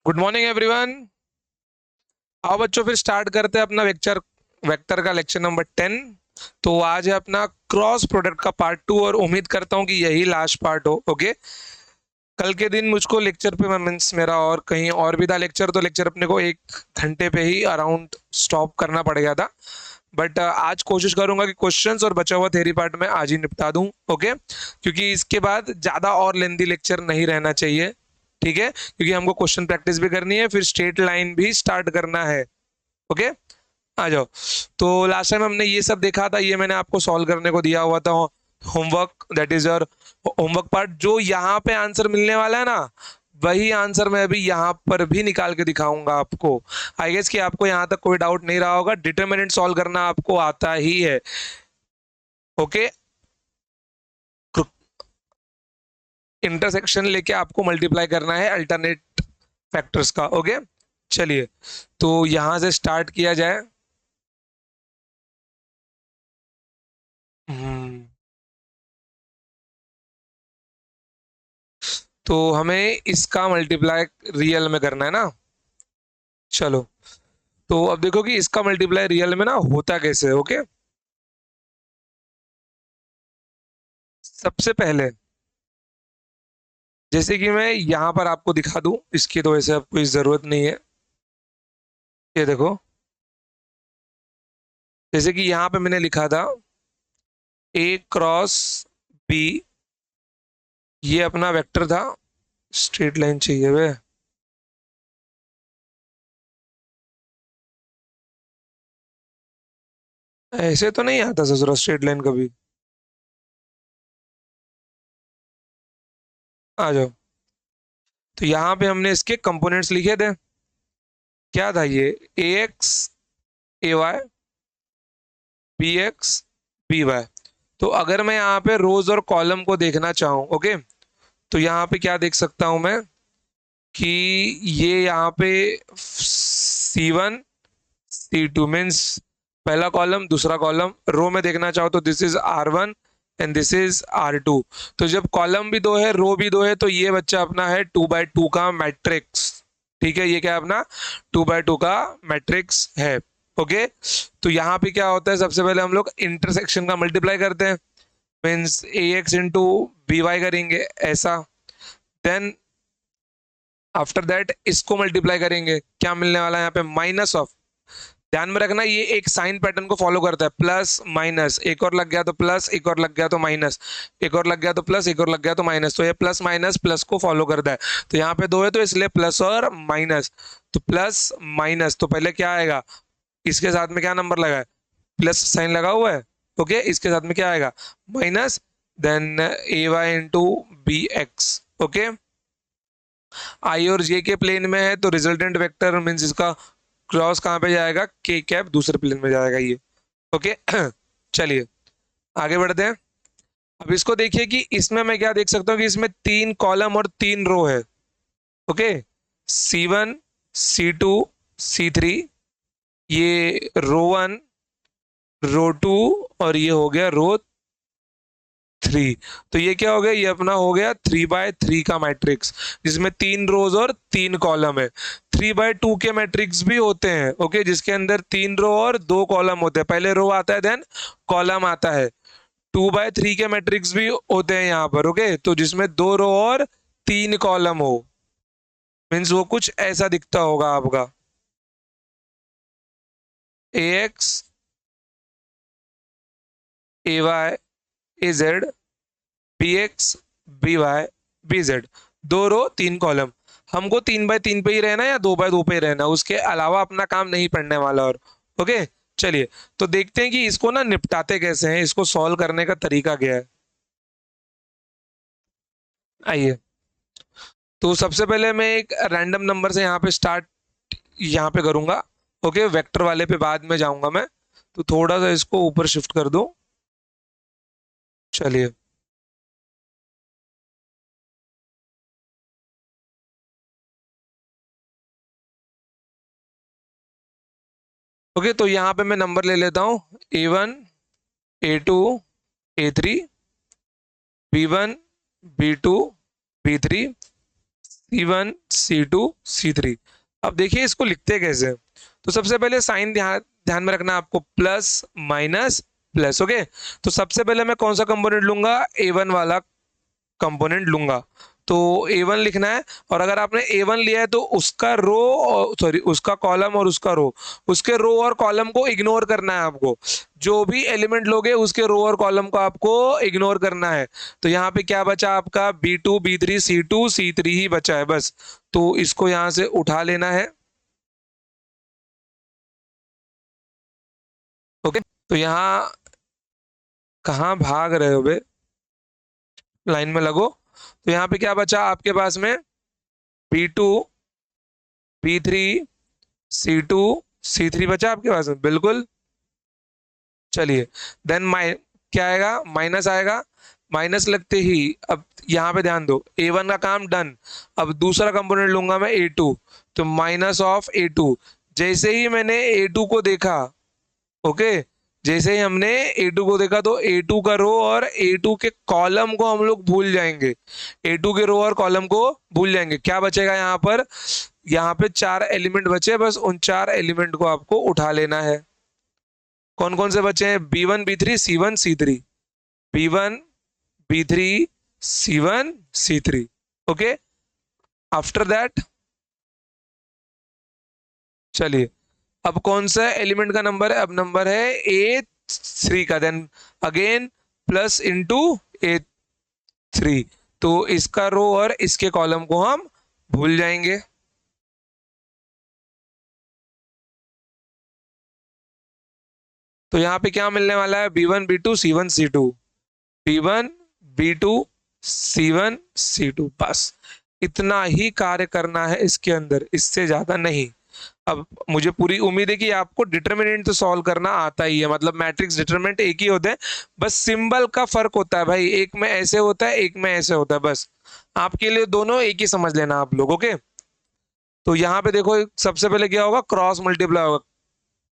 Good morning everyone. आओ बच्चों फिर स्टार्ट करते हैं अपना वेक्टर वेक्टर का लेक्चर नंबर 10। तो आज है अपना क्रॉस प्रोडक्ट का पार्ट 2 और उम्मीद करता हूँ कि यही लास्ट पार्ट हो। ओके, कल के दिन मुझको लेक्चर पे मीन्स मेरा और कहीं और भी था लेक्चर, तो लेक्चर अपने को 1 घंटे पे ही अराउंड स्टॉप करना पड़ गया था। बट आज कोशिश करूंगा कि क्वेश्चंस और बचा हुआ थ्योरी पार्ट में आज ही निपटा दूं। ओके, क्योंकि इसके बाद ज़्यादा और लेंदी लेक्चर नहीं रहना चाहिए। ठीक है, क्योंकि हमको क्वेश्चन प्रैक्टिस भी करनी है, फिर स्ट्रेट लाइन भी स्टार्ट करना है। ओके, आ जाओ। तो लास्ट टाइम हमने ये सब देखा था, ये मैंने आपको सॉल्व करने को दिया हुआ था homework, that is your homework part. जो यहाँ पे आंसर मिलने वाला है ना, वही आंसर मैं अभी यहाँ पर भी निकाल के दिखाऊंगा आपको। आई गेस कि आपको यहाँ तक कोई डाउट नहीं रहा होगा, डिटरमिनेंट सॉल्व करना आपको आता ही है। ओके, इंटरसेक्शन लेके आपको मल्टीप्लाई करना है अल्टरनेट फैक्टर्स का। ओके, चलिए तो यहां से स्टार्ट किया जाए। हम्म, तो हमें इसका मल्टीप्लाई रियल में करना है ना। चलो, तो अब देखो कि इसका मल्टीप्लाई रियल में ना होता कैसे है। ओके, सबसे पहले जैसे कि मैं यहाँ पर आपको दिखा दूं, इसकी तो वैसे अब कोई जरूरत नहीं है। ये देखो, जैसे कि यहाँ पे मैंने लिखा था ए क्रॉस बी, ये अपना वेक्टर था। स्ट्रेट लाइन चाहिए वे, ऐसे तो नहीं आता ससुरा स्ट्रेट लाइन कभी। आ जाओ, तो यहाँ पे हमने इसके कंपोनेंट्स लिखे थे। क्या था ये? A X A Y, B X B Y. तो अगर मैं यहाँ पे रोज और कॉलम को देखना चाहूँ, ओके, तो यहाँ पे क्या देख सकता हूँ मैं कि ये यहाँ पे C1 C2 मीन्स पहला कॉलम दूसरा कॉलम। रो में देखना चाहो तो this is R1 and this is R2। तो जब कॉलम भी दो है रो भी दो है, तो ये बच्चा अपना है 2x2 का मैट्रिक्स। ठीक है, ये क्या है अपना 2x2 का मैट्रिक्स है। ओके, तो यहाँ पे क्या होता है, सबसे पहले हम लोग इंटरसेक्शन का मल्टीप्लाई करते हैं, मीन्स ए एक्स इंटू बी वाई करेंगे ऐसा। देन आफ्टर दैट इसको मल्टीप्लाई करेंगे, क्या मिलने वाला है यहाँ पे माइनस ऑफ। ध्यान में रखना ये एक साइन पैटर्न को फॉलो करता है, प्लस माइनस, एक और लग गया तो प्लस, एक और लग गया तो माइनस, एक और लग गया तो प्लस, एक और लग गया तो माइनस। तो ये प्लस माइनस प्लस को फॉलो करता है। तो यहाँ पे दो है तो इसलिए प्लस और माइनस। तो प्लस माइनस, तो पहले क्या आएगा, इसके साथ में क्या नंबर लगा है, प्लस साइन लगा हुआ है। ओके, इसके साथ में क्या आएगा minus, then A Y into B X. Okay, I और जे के प्लेन में है तो रिजल्टेंट वेक्टर मीन्स इसका क्रॉस कहाँ पे जाएगा, के कैप दूसरे प्लेन में जाएगा ये। ओके चलिए आगे बढ़ते हैं। अब इसको देखिए कि इसमें मैं क्या देख सकता हूँ कि इसमें 3 कॉलम और 3 रो है। ओके, C1 C2 C3, ये रो 1 रो 2 और ये हो गया रो 3। तो ये क्या हो गया, ये अपना हो गया 3x3 का मैट्रिक्स, जिसमें 3 रोज और 3 कॉलम है। 3x2 के मैट्रिक्स भी होते हैं, ओके, जिसके अंदर 3 रो और 2 कॉलम होते हैं। पहले रो आता है देन कॉलम आता है। 2x3 के मैट्रिक्स भी होते हैं यहाँ पर, ओके, तो जिसमें 2 रो और 3 कॉलम हो, मीन्स वो कुछ ऐसा दिखता होगा आपका, A X A Y A Z, B X B Y B Z. 2 row 3 column. हमको 3x3 पे ही रहना है या 2x2 पे ही रहना है, उसके अलावा अपना काम नहीं पड़ने वाला। और ओके, चलिए तो देखते हैं कि इसको ना निपटाते कैसे हैं, इसको सॉल्व करने का तरीका क्या है। आइए, तो सबसे पहले मैं एक रैंडम नंबर से यहाँ पे स्टार्ट यहाँ पे करूंगा। ओके, वेक्टर वाले पे बाद में जाऊंगा मैं, तो थोड़ा सा इसको ऊपर शिफ्ट कर दूं। चलिए, ओके, तो यहाँ पे मैं नंबर ले लेता हूँ A1 A2 B1 B2 B3 C1 C2 C3। अब देखिए इसको लिखते कैसे। तो सबसे पहले साइन ध्यान ध्यान में रखना आपको, प्लस माइनस प्लस। ओके, तो सबसे पहले मैं कौन सा कंपोनेंट लूंगा, A1 वाला कंपोनेंट लूंगा। तो A1 लिखना है, और अगर आपने A1 लिया है तो उसका रो और सॉरी उसका कॉलम और उसका रो, उसके रो और कॉलम को इग्नोर करना है आपको। जो भी एलिमेंट लोगे उसके रो और कॉलम को आपको इग्नोर करना है। तो यहाँ पे क्या बचा आपका, B2 B3 C2 C3 ही बचा है बस। तो इसको यहाँ से उठा लेना है। ओके, तो यहाँ कहाँ भाग रहे हो बे, लाइन में लगो। तो यहाँ पे क्या बचा आपके पास में, B2 B3 C2 C3 बचा आपके पास में, बिल्कुल। चलिए, देन क्या आएगा, माइनस आएगा। माइनस लगते ही अब यहाँ पे ध्यान दो, A1 का काम डन। अब दूसरा कंपोनेंट लूंगा मैं A2, तो माइनस ऑफ A2। जैसे ही मैंने A2 को देखा, ओके, जैसे ही हमने A2 को देखा तो A2 का रो और A2 के कॉलम को हम लोग भूल जाएंगे। A2 के रो और कॉलम को भूल जाएंगे। क्या बचेगा यहाँ पर, यहाँ पे 4 एलिमेंट बचे, बस उन 4 एलिमेंट को आपको उठा लेना है। कौन कौन से बचे हैं, B1 B3 C1 C3, B1 B3 C1 C3। Okay, after that चलिए, अब कौन सा एलिमेंट का नंबर है, अब नंबर है A3 का। Then again plus into A3। तो इसका रो और इसके कॉलम को हम भूल जाएंगे। तो यहाँ पे क्या मिलने वाला है, B1 B2 C1 C2, B1 B2 C1 C2, बस इतना ही कार्य करना है इसके अंदर, इससे ज्यादा नहीं। अब मुझे पूरी उम्मीद है कि आपको डिटरमिनेंट तो सॉल्व करना आता ही है, मतलब मैट्रिक्स डिटरमिनेंट एक ही होते हैं, बस सिंबल का फर्क होता है भाई, एक में ऐसे होता है एक में ऐसे होता है, बस आपके लिए दोनों एक ही समझ लेना आप लोग। ओके, तो यहाँ पे देखो सबसे पहले क्या होगा, क्रॉस मल्टीप्लाई होगा।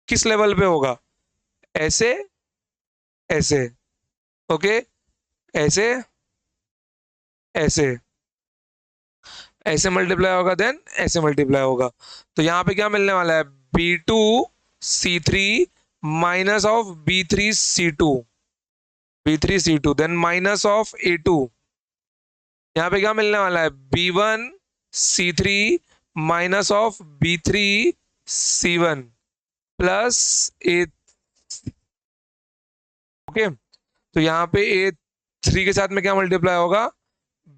किस लेवल पे होगा, ऐसे ऐसे, ओके, ऐसे ऐसे, ऐसे मल्टीप्लाई होगा, देन ऐसे मल्टीप्लाई होगा। तो यहाँ पे क्या मिलने वाला है, B2 C3 minus of B3 C2 then minus of A2। यहाँ पे क्या मिलने वाला है, B1 C3 minus of B3 C1 plus A। Okay, तो यहाँ पे A3 के साथ में क्या मल्टीप्लाई होगा,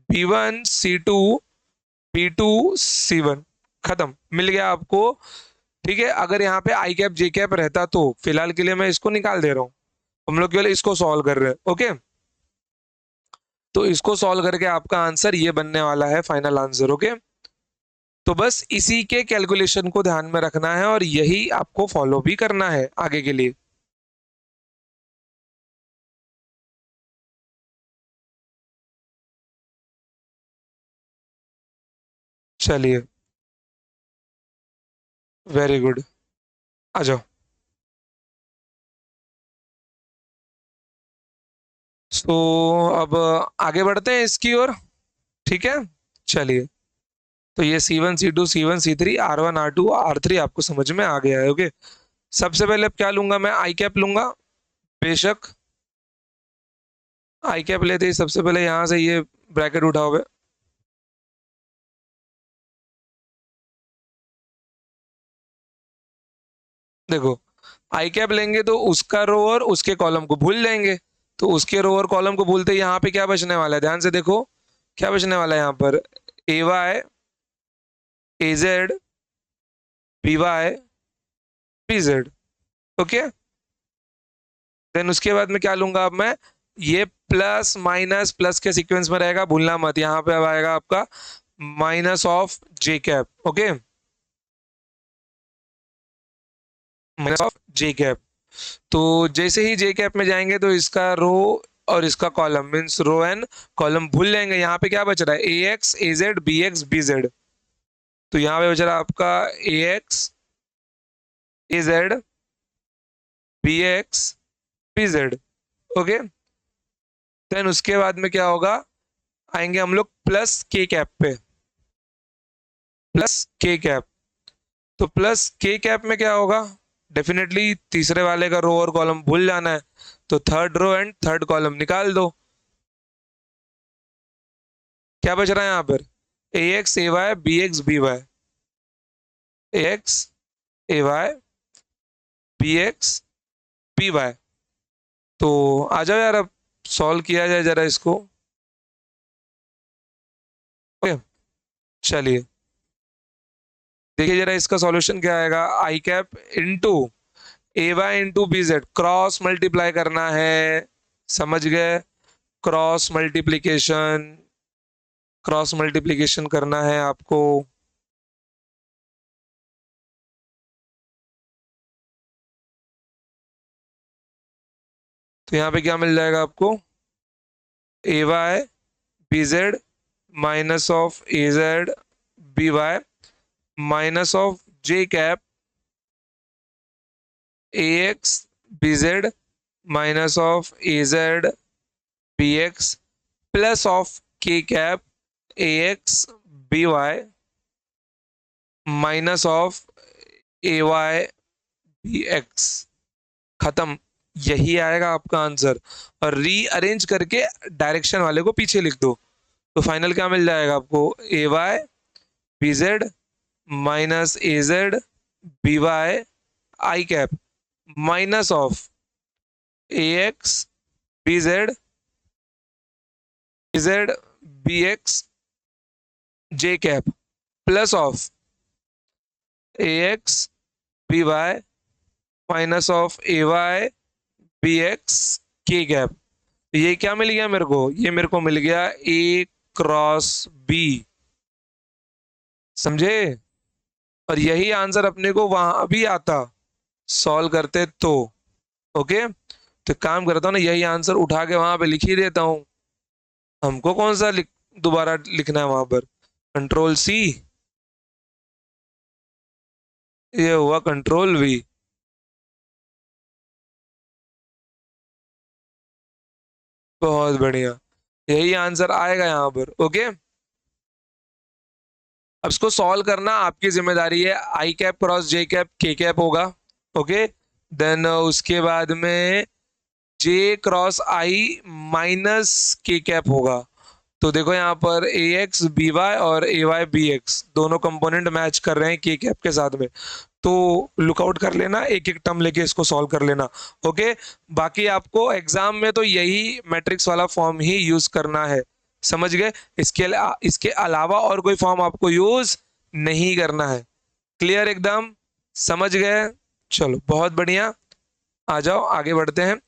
B1 C2 B2 C1, खत्म, मिल गया आपको। ठीक है, अगर यहाँ पे आई कैप जे कैप रहता तो फिलहाल के लिए मैं इसको निकाल दे रहा हूँ, हम लोग केवल इसको सॉल्व कर रहे हैं। ओके, तो इसको सॉल्व करके आपका आंसर ये बनने वाला है, फाइनल आंसर। ओके, तो बस इसी के कैलकुलेशन को ध्यान में रखना है और यही आपको फॉलो भी करना है आगे के लिए। चलिए, वेरी गुड, आ जाओ। तो अब आगे बढ़ते हैं इसकी ओर, ठीक है। चलिए, तो ये C1 C2 C1 C3 R1 R2 R3 आपको समझ में आ गया है। ओके, सबसे पहले अब क्या लूंगा मैं, आई कैप लूंगा, बेशक आई कैप लेते ही सबसे पहले यहां से ये ब्रैकेट उठाओगे। देखो, आई कैप लेंगे तो उसका रो और उसके कॉलम को भूल जाएंगे। तो उसके रो और कॉलम को भूलते यहाँ पे क्या बचने वाला है, ध्यान से देखो क्या बचने वाला है यहाँ पर, AY AZ BY BZ। Okay, then उसके बाद में क्या लूंगा अब मैं, ये प्लस माइनस प्लस के सीक्वेंस में रहेगा, भूलना मत। यहाँ पे अब आएगा आपका minus of J cap. Okay, minus of J cap. तो जैसे ही जे कैप में जाएंगे तो इसका रो और इसका column means row and column भूल जाएंगे। यहाँ पे क्या बच रहा है, AX AZ BX BZ। तो यहाँ पे बच रहा है आपका AX AZ BX BZ। Okay, then उसके बाद में क्या होगा, आएंगे हम लोग प्लस के कैप पे। Plus K cap. तो प्लस के कैप में क्या होगा, डेफिनेटली तीसरे वाले का रो और कॉलम भूल जाना है, तो third row and third column निकाल दो। क्या बच रहा है यहां पर, A X A Y B X B Y, A X A Y B X B Y. तो आ जाओ यार, अब सॉल्व किया जाए जरा इसको। ओके, चलिए देखिए जरा इसका सॉल्यूशन क्या आएगा। I cap into A Y into B Z, cross multiply करना है, समझ गए, क्रॉस मल्टीप्लीकेशन, क्रॉस मल्टीप्लीकेशन करना है आपको। तो यहाँ पे क्या मिल जाएगा आपको, A Y B Z minus of A Z B Y minus of J cap A X B Z minus of A Z B X plus of K cap A X B Y minus of A Y B X. खत्म, यही आएगा आपका answer. और rearrange करके direction वाले को पीछे लिख दो, तो फाइनल क्या मिल जाएगा आपको, A Y B Z minus A Z B Y I cap minus of A X B Z B X J cap plus of A X B Y minus of A Y B X K cap. ये क्या मिल गया मेरे को, ये मेरे को मिल गया ए cross B, समझे। और यही आंसर अपने को वहां भी आता, सॉल्व करते तो। ओके, तो काम करता हूँ ना, यही आंसर उठा के वहां पे लिख ही देता हूँ। हमको कौन सा दोबारा लिखना है वहां पर, कंट्रोल सी, ये हुआ कंट्रोल वी। बहुत बढ़िया, यही आंसर आएगा यहाँ पर। ओके, अब इसको सॉल्व करना आपकी जिम्मेदारी है। I cap cross J cap के कैप होगा। ओके, देन उसके बाद में जे क्रॉस आई माइनस के कैप होगा। तो देखो यहाँ पर ए एक्स बी वाई और ए वाई बी एक्स दोनों कंपोनेंट मैच कर रहे हैं के कैप के साथ में, तो लुकआउट कर लेना, एक एक टर्म लेके इसको सॉल्व कर लेना। ओके, बाकी आपको एग्जाम में तो यही मैट्रिक्स वाला फॉर्म ही यूज करना है, समझ गए। इसके अलावा और कोई फॉर्म आपको यूज नहीं करना है। क्लियर एकदम, समझ गए। चलो बहुत बढ़िया, आ जाओ आगे बढ़ते हैं।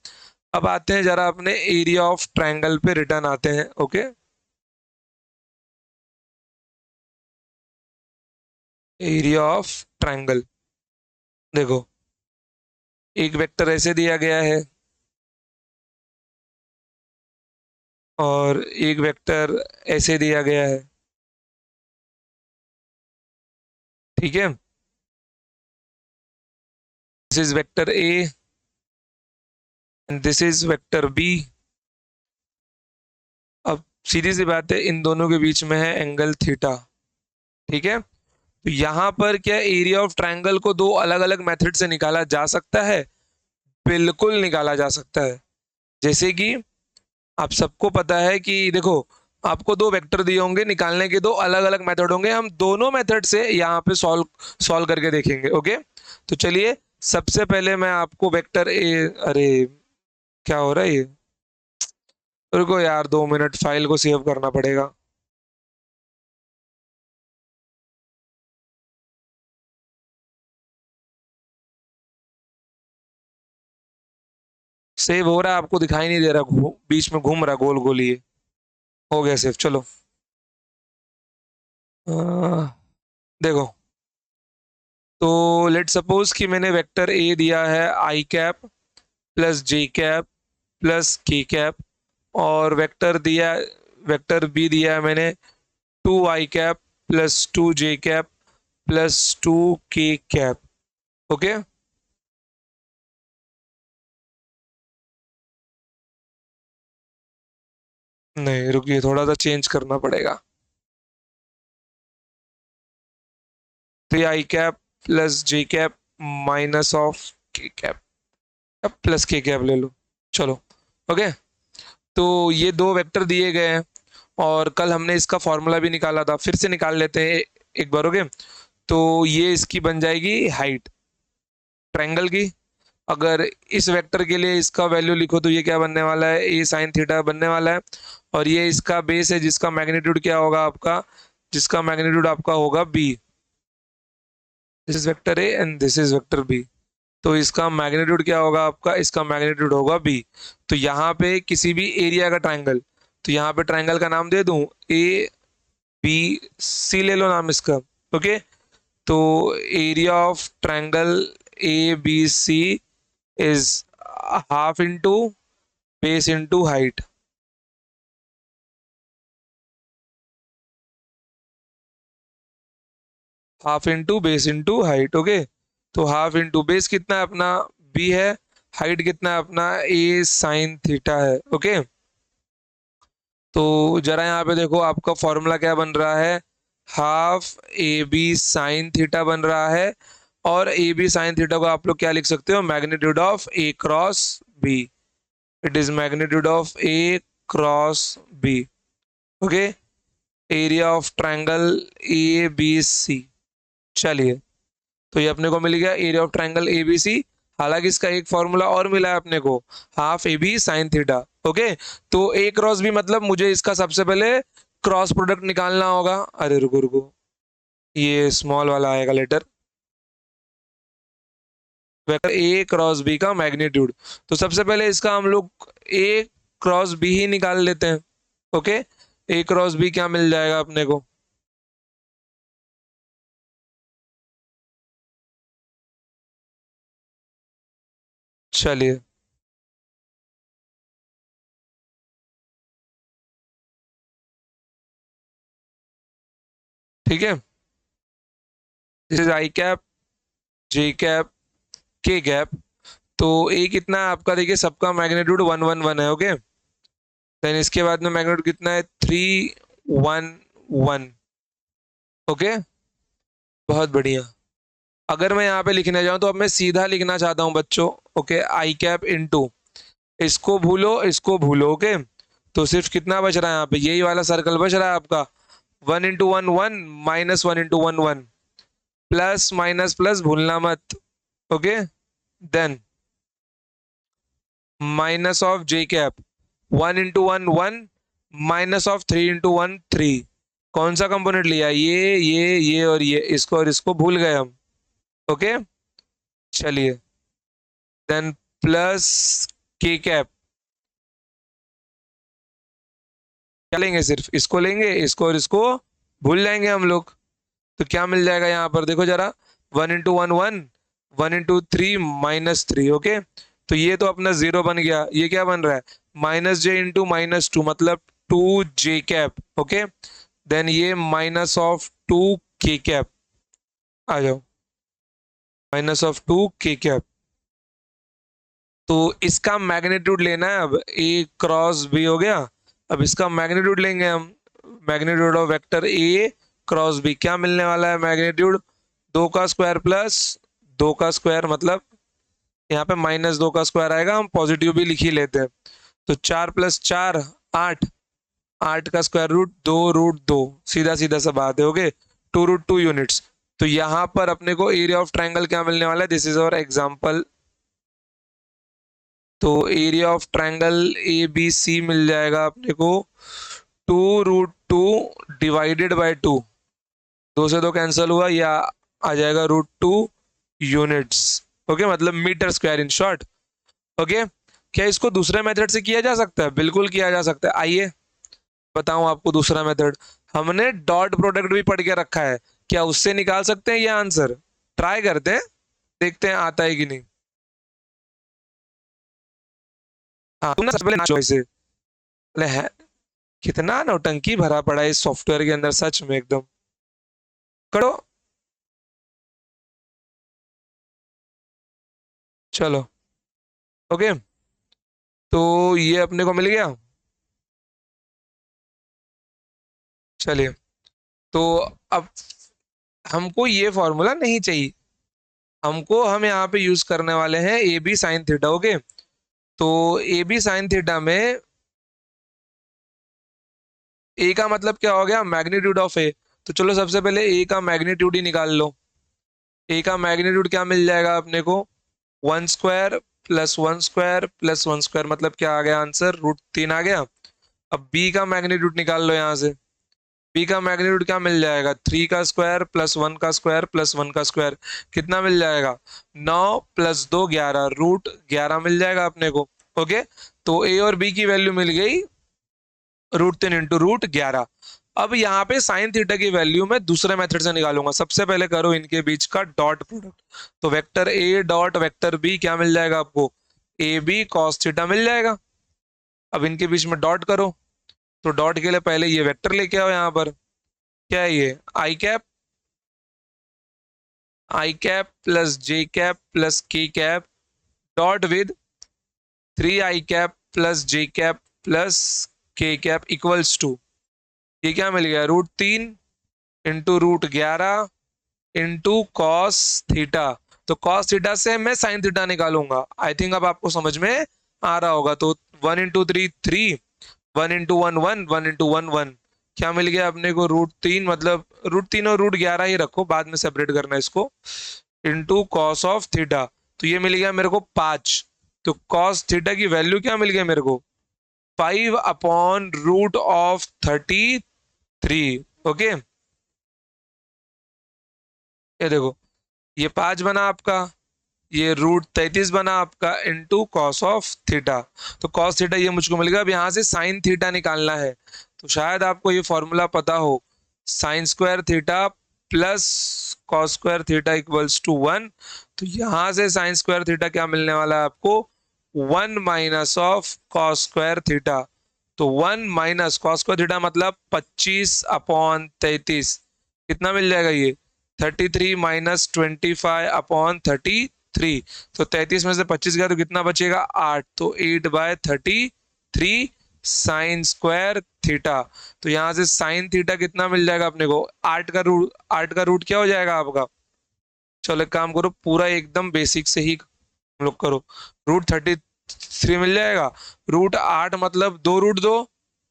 अब आते हैं जरा अपने एरिया ऑफ ट्रायंगल पे रिटर्न आते हैं। ओके, एरिया ऑफ ट्रायंगल, देखो एक वेक्टर ऐसे दिया गया है और एक वेक्टर ऐसे दिया गया है, ठीक है। This is vector A and this is vector B. अब सीधी सी बात है, इन दोनों के बीच में है एंगल थीटा, ठीक है। तो यहां पर क्या एरिया ऑफ ट्रायंगल को दो अलग अलग मेथड से निकाला जा सकता है, बिल्कुल निकाला जा सकता है। जैसे कि आप सबको पता है कि देखो, आपको दो वेक्टर दिए होंगे, निकालने के दो अलग अलग मेथड होंगे, हम दोनों मेथड से यहाँ पे सॉल्व सॉल्व करके देखेंगे। ओके, तो चलिए सबसे पहले मैं आपको वेक्टर ए, अरे क्या हो रहा है ये, रुको यार 2 मिनट, फाइल को सेव करना पड़ेगा। सेव हो रहा है, आपको दिखाई नहीं दे रहा, बीच में घूम रहा गोल गोल, ये हो गया सेव। चलो देखो, तो लेट सपोज कि मैंने वेक्टर ए दिया है I cap plus J cap plus K cap, और वेक्टर बी दिया है मैंने 2 i cap plus 2 j cap plus 2 k cap. Okay, नहीं रुकिए, थोड़ा सा चेंज करना पड़ेगा। तो ये I cap plus J cap minus of K cap, अब प्लस के कैप ले लो। चलो ओके, तो ये दो वेक्टर दिए गए हैं और कल हमने इसका फॉर्मूला भी निकाला था, फिर से निकाल लेते हैं एक बार। ओके, तो ये इसकी बन जाएगी हाइट ट्रायंगल की। अगर इस वेक्टर के लिए इसका वैल्यू लिखो तो ये क्या बनने वाला है, ए साइन थीटा बनने वाला है। और ये इसका बेस है जिसका मैग्नीट्यूड क्या होगा आपका, जिसका मैग्नीट्यूड आपका होगा B. This is vector A and this is vector B. तो इसका मैग्नीट्यूड क्या होगा आपका, इसका मैग्नीट्यूड होगा बी। तो यहाँ पे किसी भी एरिया का ट्राइंगल, तो यहाँ पे ट्राइंगल का नाम दे दूं ए बी सी, ले लो नाम इसका। ओके, तो area of triangle A B C is half into base into height. Half into base into height. Okay, तो हाफ इंटू बेस कितना है अपना, बी है। हाइट कितना है अपना, ए साइन थीटा है। ओके, तो जरा यहाँ पे देखो आपका फॉर्मूला क्या बन रहा है, half A B sine theta बन रहा है। और ए बी साइन थीटा को आप लोग क्या लिख सकते हो, magnitude of A cross B. It is magnitude of A cross B. Okay, area of triangle A B C. चलिए, तो ये अपने को मिल गया एरिया ऑफ ट्राइंगल एबीसी। हालांकि इसका एक फॉर्मूला और मिला है अपने को, half A B sine theta. Okay, तो ए क्रॉस बी मतलब मुझे इसका सबसे पहले क्रॉस प्रोडक्ट निकालना होगा। अरे रुको रुको, ये स्मॉल वाला आएगा letter, vector A cross B का मैग्नीट्यूड। तो सबसे पहले इसका हम लोग ए क्रॉस बी ही निकाल लेते हैं। ओके, ए क्रॉस बी क्या मिल जाएगा अपने को, चलिए ठीक है। This is I cap, J cap, के कैप। तो ए कितना है आपका, देखिए सबका मैग्नीट्यूड 1 1 1 है। ओके, देन इसके बाद में मैग्नीट्यूड कितना है, 3 1 1। ओके, बहुत बढ़िया। अगर मैं यहाँ पे लिखने जाऊँ तो अब मैं सीधा लिखना चाहता हूँ बच्चों। ओके, आई कैप इनटू, इसको भूलो इसको भूलो। ओके, तो सिर्फ कितना बच रहा है यहाँ पे, यही वाला सर्कल बच रहा है आपका, 1 × 1 1 -1 × 1 1, प्लस माइनस प्लस भूलना मत। Okay, then minus of J cap, 1 × 1 1 -3 × 1 3। कौन सा कंपोनेंट लिया, ये और ये, इसको और इसको भूल गए हम। ओके, चलिए, देन प्लस के कैप, क्या लेंगे, सिर्फ इसको लेंगे, इसको और इसको भूल जाएंगे हम लोग। तो क्या मिल जाएगा यहाँ पर देखो जरा, 1 × 1 1, 1 × 3 -3। ओके, तो ये तो अपना जीरो बन गया। ये क्या बन रहा है, -j × -2 मतलब 2 जे कैप। ओके, देन ये माइनस ऑफ 2 के कैप, आ जाओ, -2 के कैप। तो इसका मैग्नीट्यूड लेना है, अब ए क्रॉस बी हो गया। अब इसका मैग्नीट्यूड लेंगे हम, magnitude of vector A cross B क्या मिलने वाला है, मैग्नीट्यूड 2 का स्क्वायर प्लस 2 का स्क्वायर, मतलब यहाँ पे -2 का स्क्वायर आएगा, हम पॉजिटिव भी लिख ही लेते हैं। तो 4 + 4 8, 8 का स्क्वायर रूट 2 √2, सीधा सीधा सा बात है। Okay, 2 √2 units. तो यहाँ पर अपने को एरिया ऑफ ट्राइंगल क्या मिलने वाला है, दिस इज अवर एग्जाम्पल। तो area of triangle A B C मिल जाएगा अपने को 2 √2 डिवाइडेड बाय 2, 2 से 2 कैंसिल हुआ, या आ जाएगा √2 यूनिट्स। ओके, मतलब metre square in short. Okay, क्या इसको दूसरे मेथड से किया जा सकता है, बिल्कुल किया जा सकता है। आइए बताऊं आपको दूसरा मेथड, हमने डॉट प्रोडक्ट भी पढ़ के रखा है, क्या उससे निकाल सकते हैं ये आंसर, ट्राई करते हैं, देखते हैं आता है कि नहीं। हाँ, तुम ना सबसे पहले चॉइस है, कितना नौटंकी भरा पड़ा है इस सॉफ्टवेयर के अंदर, सच में एकदम। करो, चलो। ओके, तो ये अपने को मिल गया। चलिए, तो अब हमको ये फॉर्मूला नहीं चाहिए, हम यहाँ पे यूज करने वाले हैं A B sine theta. Okay, तो ए बी साइन थीटा में ए का मतलब क्या हो गया, मैग्नीट्यूड ऑफ ए। तो चलो सबसे पहले ए का मैग्नीट्यूड ही निकाल लो। ए का मैग्नीट्यूड क्या मिल जाएगा अपने को, 1 square plus 1 square plus 1 square, मतलब क्या आ गया आंसर, √3 आ गया। अब बी का मैग्नीट्यूड निकाल लो यहाँ से। बी का मैग्नीट्यूड क्या मिल जाएगा, 3 का स्क्वायर प्लस 1 का स्क्वायर प्लस 1 का स्क्वायर, कितना मिल जाएगा, 9 + 2 11, √11 मिल जाएगा अपने को। ओके, तो ए और बी की वैल्यू मिल गई √3 इंटू √11। अब यहाँ पे साइन थीटा की वैल्यू मैं दूसरे मेथड से निकालूंगा। सबसे पहले करो इनके बीच का डॉट प्रोडक्ट। तो vector A dot vector B क्या मिल जाएगा आपको, ए बी कॉस थीटा मिल जाएगा। अब इनके बीच में डॉट करो। तो डॉट के लिए पहले ये वेक्टर लेके आओ यहाँ पर, क्या है ये, I cap plus J cap plus K cap dot with 3 i cap plus J cap plus K cap equals to, ये क्या मिल गया, √3 इंटू √11 इंटू कॉस थीटा। तो कॉस थीटा से मैं साइन थीटा निकालूंगा। आई थिंक अब आपको समझ में आ रहा होगा। तो 1 × 3 3, 1 × 1 1, 1 × 1 1, क्या मिल गया अपने को, √3, मतलब √3 और √11 ही रखो, बाद में सेपरेट करना है इसको, इंटू कॉस ऑफ थीटा। तो ये मिल गया मेरे को 5। तो कॉस थीटा की वैल्यू क्या मिल गया मेरे को, 5/√33। ओके, ये देखो, ये 5 बना आपका, ये √33 बना आपका, इंटू कॉस ऑफ थीटा। तो कॉस थीटा ये मुझको मिल गया। अब यहाँ से साइन थीटा निकालना है। तो शायद आपको ये फॉर्मूला पता हो, sine square theta plus cos square theta equals to 1। तो यहाँ से साइन स्क्वायर थीटा क्या मिलने वाला है आपको, 1 minus of cos square theta. तो 1 माइनस कॉस स्क्वायर थीटा मतलब 25/33, कितना मिल जाएगा ये, 33 माइनस 25/33। तो 33 में से 25 गया तो कितना बचेगा, 8। तो 8/33 साइन स्क्वायर थीटा। तो यहां से साइन थीटा कितना मिल जाएगा अपने को, 8 का रूट क्या हो जाएगा आपका, चलो एक काम करो, पूरा एकदम बेसिक से ही हम लोग करो, √33 मिल जाएगा। √8 मतलब 2 √2,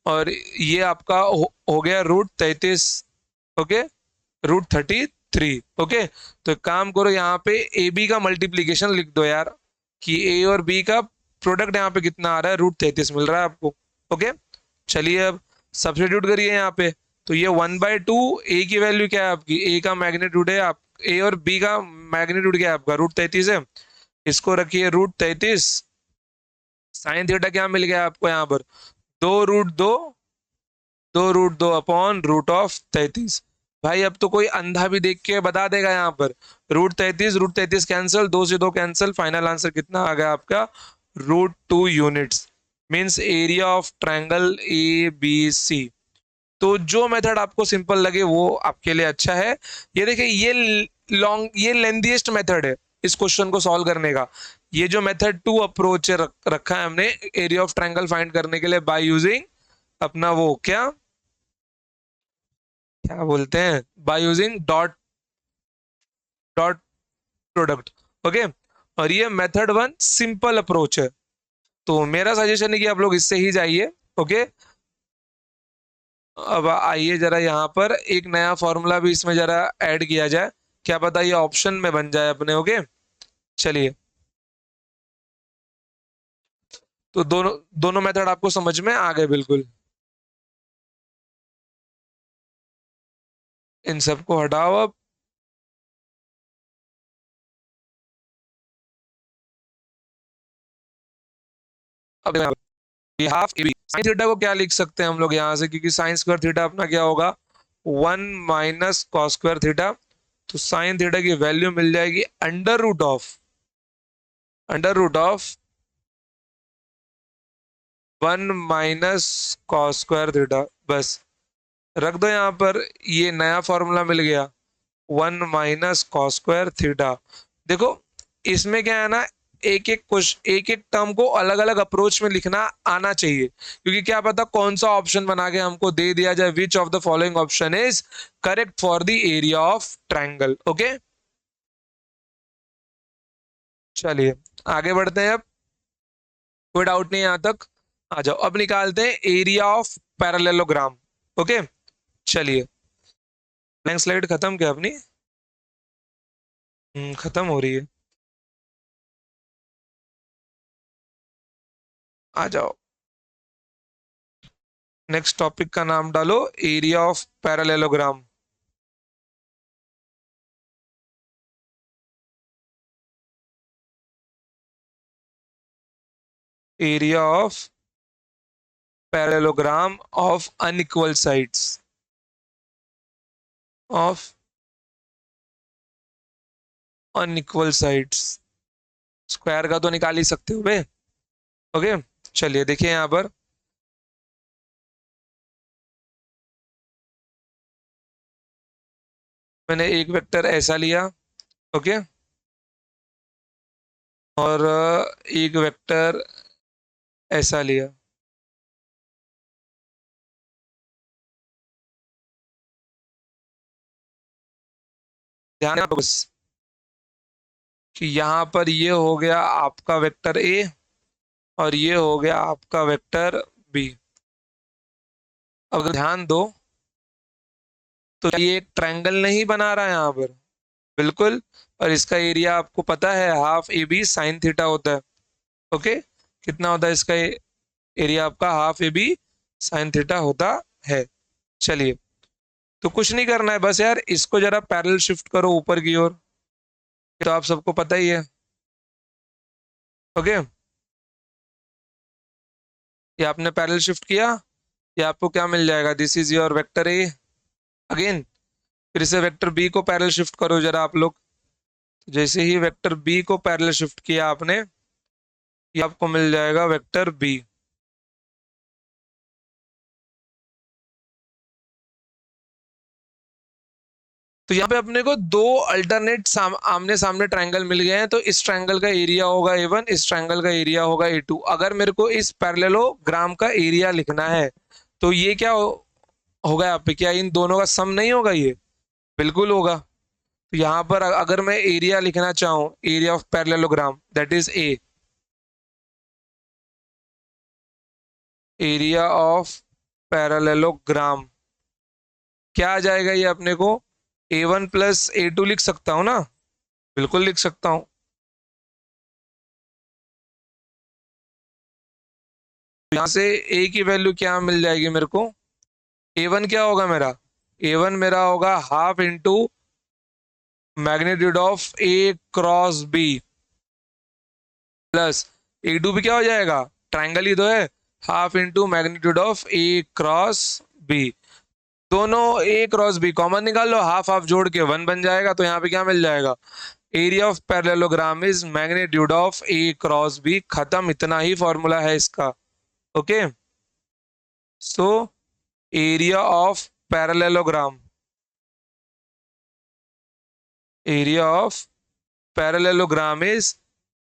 और ये आपका हो गया √33। ओके, √33। ओके, तो एक काम करो, यहाँ पे ए बी का मल्टीप्लीकेशन लिख दो यार, कि ए और बी का प्रोडक्ट यहाँ पे कितना आ रहा है, √33 मिल रहा है आपको। ओके, चलिए अब सब्स्टिट्यूट करिए यहाँ पे। तो ये 1/2, ए की वैल्यू क्या है आपकी, ए का मैग्नीट्यूड है आप, ए और बी का मैग्नीट्यूड क्या है आपका, √33 है। इसको रखिए √33, साइन थीटा क्या मिल गया आपको यहाँ पर, 2 √2, 2 √2 अपॉन √33। भाई अब तो कोई अंधा भी देख के बता देगा यहाँ पर, √33 कैंसिल, 2 से 2 कैंसिल, फाइनल आंसर कितना आ गया आपका, √2 units, means area of triangle A B C. तो जो मेथड आपको सिंपल लगे वो आपके लिए अच्छा है। ये देखिए, ये लेंथीएस्ट मेथड है इस क्वेश्चन को सॉल्व करने का। ये जो मेथड 2 अप्रोच रखा है हमने एरिया ऑफ ट्रायंगल फाइंड करने के लिए, बाय यूजिंग अपना वो क्या क्या बोलते हैं, by using dot dot product. Okay, और ये मेथड 1 सिंपल अप्रोच है। तो मेरा सजेशन है कि आप लोग इससे ही जाइए। ओके, अब आइए जरा यहाँ पर एक नया फॉर्मूला भी इसमें जरा ऐड किया जाए, क्या पता ये ऑप्शन में बन जाए अपने। ओके, चलिए, तो दोनों दोनों मेथड आपको समझ में आ गए बिल्कुल। इन सबको हटाओ अब। अब ये half A B sine theta को क्या लिख सकते हैं हम लोग यहाँ से, क्योंकि साइन स्क्वायर थीटा अपना क्या होगा, 1 माइनस कॉस स्क्वायर थीटा। तो साइन थीटा की वैल्यू मिल जाएगी under root of 1 minus cos square theta. बस रख दो यहाँ पर, ये नया फॉर्मूला मिल गया, 1 माइनस कॉस स्क्वायर थीटा। देखो इसमें क्या है ना, एक एक टर्म को अलग अलग अप्रोच में लिखना आना चाहिए, क्योंकि क्या पता कौन सा ऑप्शन बना के हमको दे दिया जाए, which of the following option is correct for the area of triangle. Okay, चलिए आगे बढ़ते हैं। अब कोई डाउट नहीं है यहां तक? आ जाओ, अब निकालते हैं एरिया ऑफ पैरेललोग्राम। ओके, चलिए। ब्लैंक स्लाइड खत्म क्या अपनी? खत्म हो रही है। आ जाओ, नेक्स्ट टॉपिक का नाम डालो, area of parallelogram. Area of parallelogram of unequal sides of unequal sides. Square का तो निकाल ही सकते हो बे। ओके, चलिए देखिए यहां पर मैंने एक वेक्टर ऐसा लिया। ओके, और एक वेक्टर ऐसा लिया। ध्यान है बस कि यहाँ पर ये हो गया आपका वेक्टर ए, और ये हो गया आपका वेक्टर बी। अब अगर ध्यान दो तो ये एक ट्रायंगल नहीं बना रहा है यहाँ पर? बिल्कुल। और इसका एरिया आपको पता है half A B sine theta होता है। ओके, कितना होता है इसका एरिया? आपका half A B sine theta होता है। चलिए, तो कुछ नहीं करना है, बस यार इसको जरा पैरेलल शिफ्ट करो ऊपर की ओर। तो आप सबको पता ही है। ओके, ये आपने पैरेलल शिफ्ट किया, ये आपको क्या मिल जाएगा? This is your vector A. Again फिर से वेक्टर बी को पैरेलल शिफ्ट करो जरा आप लोग। जैसे ही वेक्टर बी को पैरेलल शिफ्ट किया आपने, ये आपको मिल जाएगा वेक्टर बी। तो यहाँ पे अपने को दो अल्टरनेट आमने सामने ट्रायंगल मिल गए हैं। तो इस ट्रायंगल का एरिया होगा ए वन, इस ट्रायंगल का एरिया होगा ए टू। अगर मेरे को इस पैरेललोग्राम का एरिया लिखना है तो ये क्या होगा यहाँ पे? क्या इन दोनों का सम नहीं होगा ये? बिल्कुल होगा। तो यहाँ पर अगर मैं एरिया लिखना चाहूँ, area of parallelogram that is A, area of parallelogram क्या आ जाएगा ये अपने को? A1 + A2 लिख सकता हूँ ना? बिल्कुल लिख सकता हूँ। यहाँ से ए की वैल्यू क्या मिल जाएगी मेरे को? A1 क्या होगा मेरा? A1 मेरा होगा half into magnitude of A cross B, plus A2 भी क्या हो जाएगा? ट्राइंगल ही तो है, half into magnitude of A cross B. दोनों ए क्रॉस बी कॉमन निकाल लो, हाफ हाफ जोड़ के 1 बन जाएगा। तो यहाँ पे क्या मिल जाएगा? Area of parallelogram is magnitude of A cross B. खत्म, इतना ही फॉर्मूला है इसका। Okay, so area of parallelogram, area of parallelogram is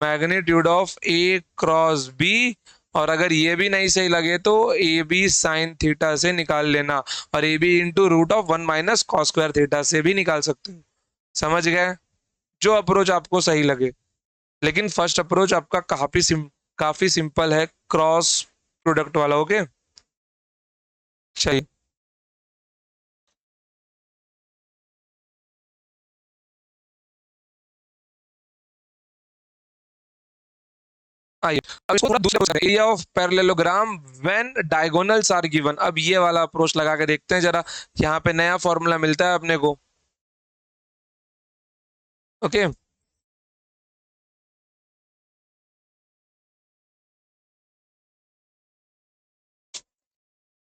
magnitude of A cross B. और अगर ये भी नहीं सही लगे तो ए बी साइन थीटा से निकाल लेना, और A B into root of 1 - cos² theta से भी निकाल सकते हो। समझ गए? जो अप्रोच आपको सही लगे। लेकिन फर्स्ट अप्रोच आपका काफी सिंपल है, क्रॉस प्रोडक्ट वाला। ओके, चलिए आइए, अब इसको थोड़ा दूसरे area of parallelogram when diagonals are given. अब ये वाला अप्रोच लगा के देखते हैं जरा, यहाँ पे नया फॉर्मूला मिलता है अपने को। Okay,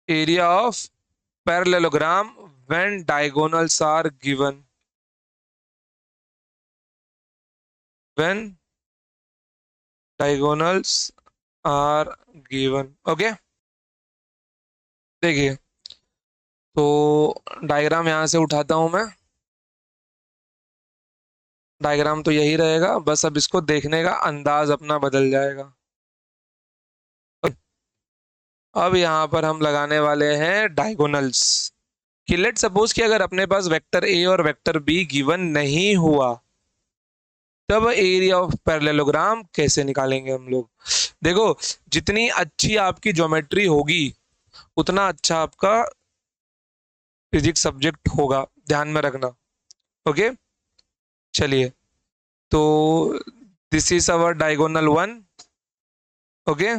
area of parallelogram when diagonals are given, when diagonals are given. Okay, देखिए, तो डायग्राम यहां से उठाता हूं मैं। डायग्राम तो यही रहेगा, बस अब इसको देखने का अंदाज अपना बदल जाएगा। अब यहाँ पर हम लगाने वाले हैं डायगोनल्स। कि लेट सपोज कि अगर अपने पास वेक्टर ए और वेक्टर बी गिवन नहीं हुआ, तब एरिया ऑफ पैरेललोग्राम कैसे निकालेंगे हम लोग। देखो, जितनी अच्छी आपकी ज्योमेट्री होगी उतना अच्छा आपका फिजिक्स सब्जेक्ट होगा, ध्यान में रखना। ओके, चलिए। तो this is our diagonal one. Okay,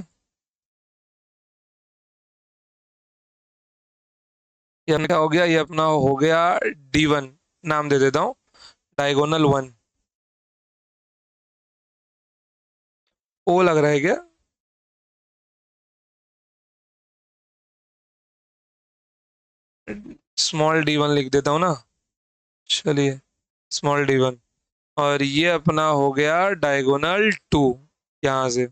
ये अपना क्या हो गया, ये अपना हो गया D1। नाम दे देता हूँ डायगोनल वन। ओ लग रहा है क्या? स्मॉल D1 लिख देता हूँ ना। चलिए, स्मॉल D1। और ये अपना हो गया डायगोनल टू। यहाँ से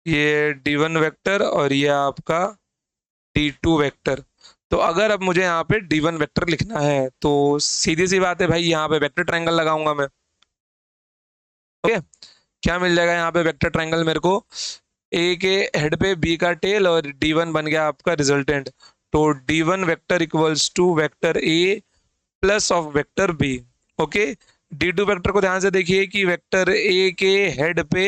ये D1 वेक्टर और ये आपका D2 वेक्टर। तो अगर अब मुझे यहाँ पे D1 वेक्टर लिखना है तो सीधी सी बात है भाई, यहाँ पे वेक्टर ट्रायंगल लगाऊंगा मैं। ओके, क्या मिल जाएगा यहाँ पे वेक्टर ट्रायंगल मेरे को? ए के हेड पे बी का टेल और D1 बन गया आपका रिजल्टेंट। तो D1 vector equals to vector A plus of vector B. Okay, D2 vector को ध्यान से देखिए कि वेक्टर ए के हेड पे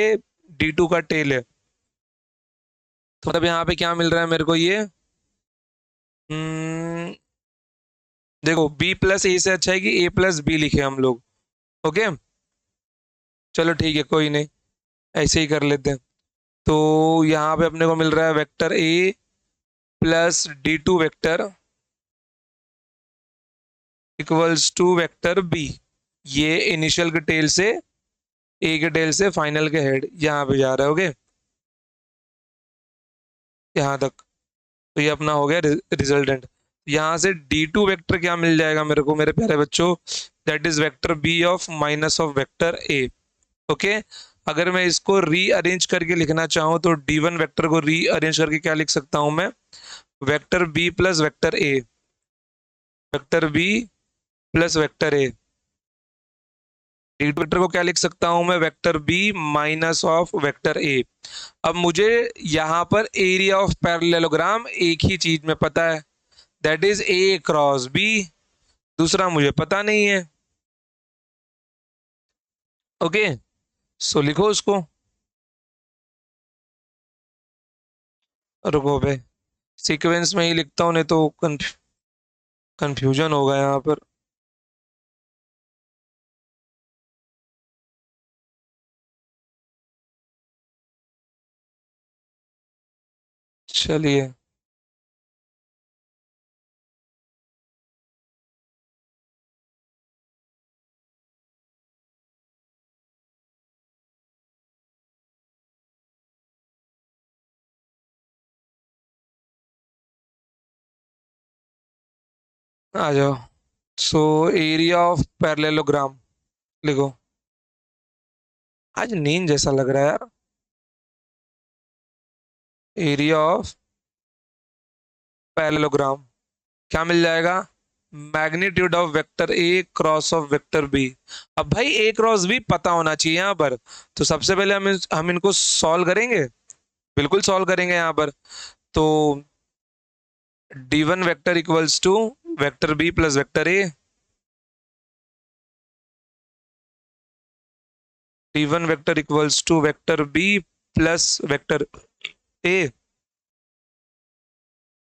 D2 का टेल है। तो मतलब यहाँ पे क्या मिल रहा है मेरे को ये, हम्म, देखो बी प्लस ए से अच्छा है कि ए प्लस बी लिखे हम लोग। ओके, चलो ठीक है, कोई नहीं, ऐसे ही कर लेते हैं। तो यहाँ पे अपने को मिल रहा है vector A plus D2 vector equals to vector B. ये इनिशियल के टेल से, ए के टेल से फाइनल के हेड यहाँ पे जा रहा है। ओके, यहाँ तक। तो ये अपना हो गया रिजल्टेंट। यहाँ से D2 वेक्टर क्या मिल जाएगा मेरे को मेरे प्यारे बच्चों? That is vector B of minus of vector A. Okay, अगर मैं इसको रीअरेंज करके लिखना चाहूँ तो D1 वेक्टर को रीअरेंज करके क्या लिख सकता हूँ मैं? Vector B plus vector A, vector B plus vector A. D2 vector को क्या लिख सकता हूं मैं? Vector B minus of vector A. अब मुझे यहां पर एरिया ऑफ पैरेललोग्राम एक ही चीज में पता है, that is A cross B. दूसरा मुझे पता नहीं है। ओके, सो लिखो उसको। रुको बे, सीक्वेंस में ही लिखता हूँ, नहीं तो कंफ्यूजन होगा यहाँ पर। चलिए, आ जाओ। सो एरिया ऑफ पैरेललोग्राम लिखो। आज नींद जैसा लग रहा है यार। एरिया ऑफ पैरेललोग्राम क्या मिल जाएगा? Magnitude of vector A cross of vector B. अब भाई ए क्रॉस बी पता होना चाहिए यहाँ पर। तो सबसे पहले हम इनको सॉल्व करेंगे, बिल्कुल सॉल्व करेंगे यहाँ पर। तो D1 vector equals to vector B plus vector A. D1 vector equals to vector B plus vector A.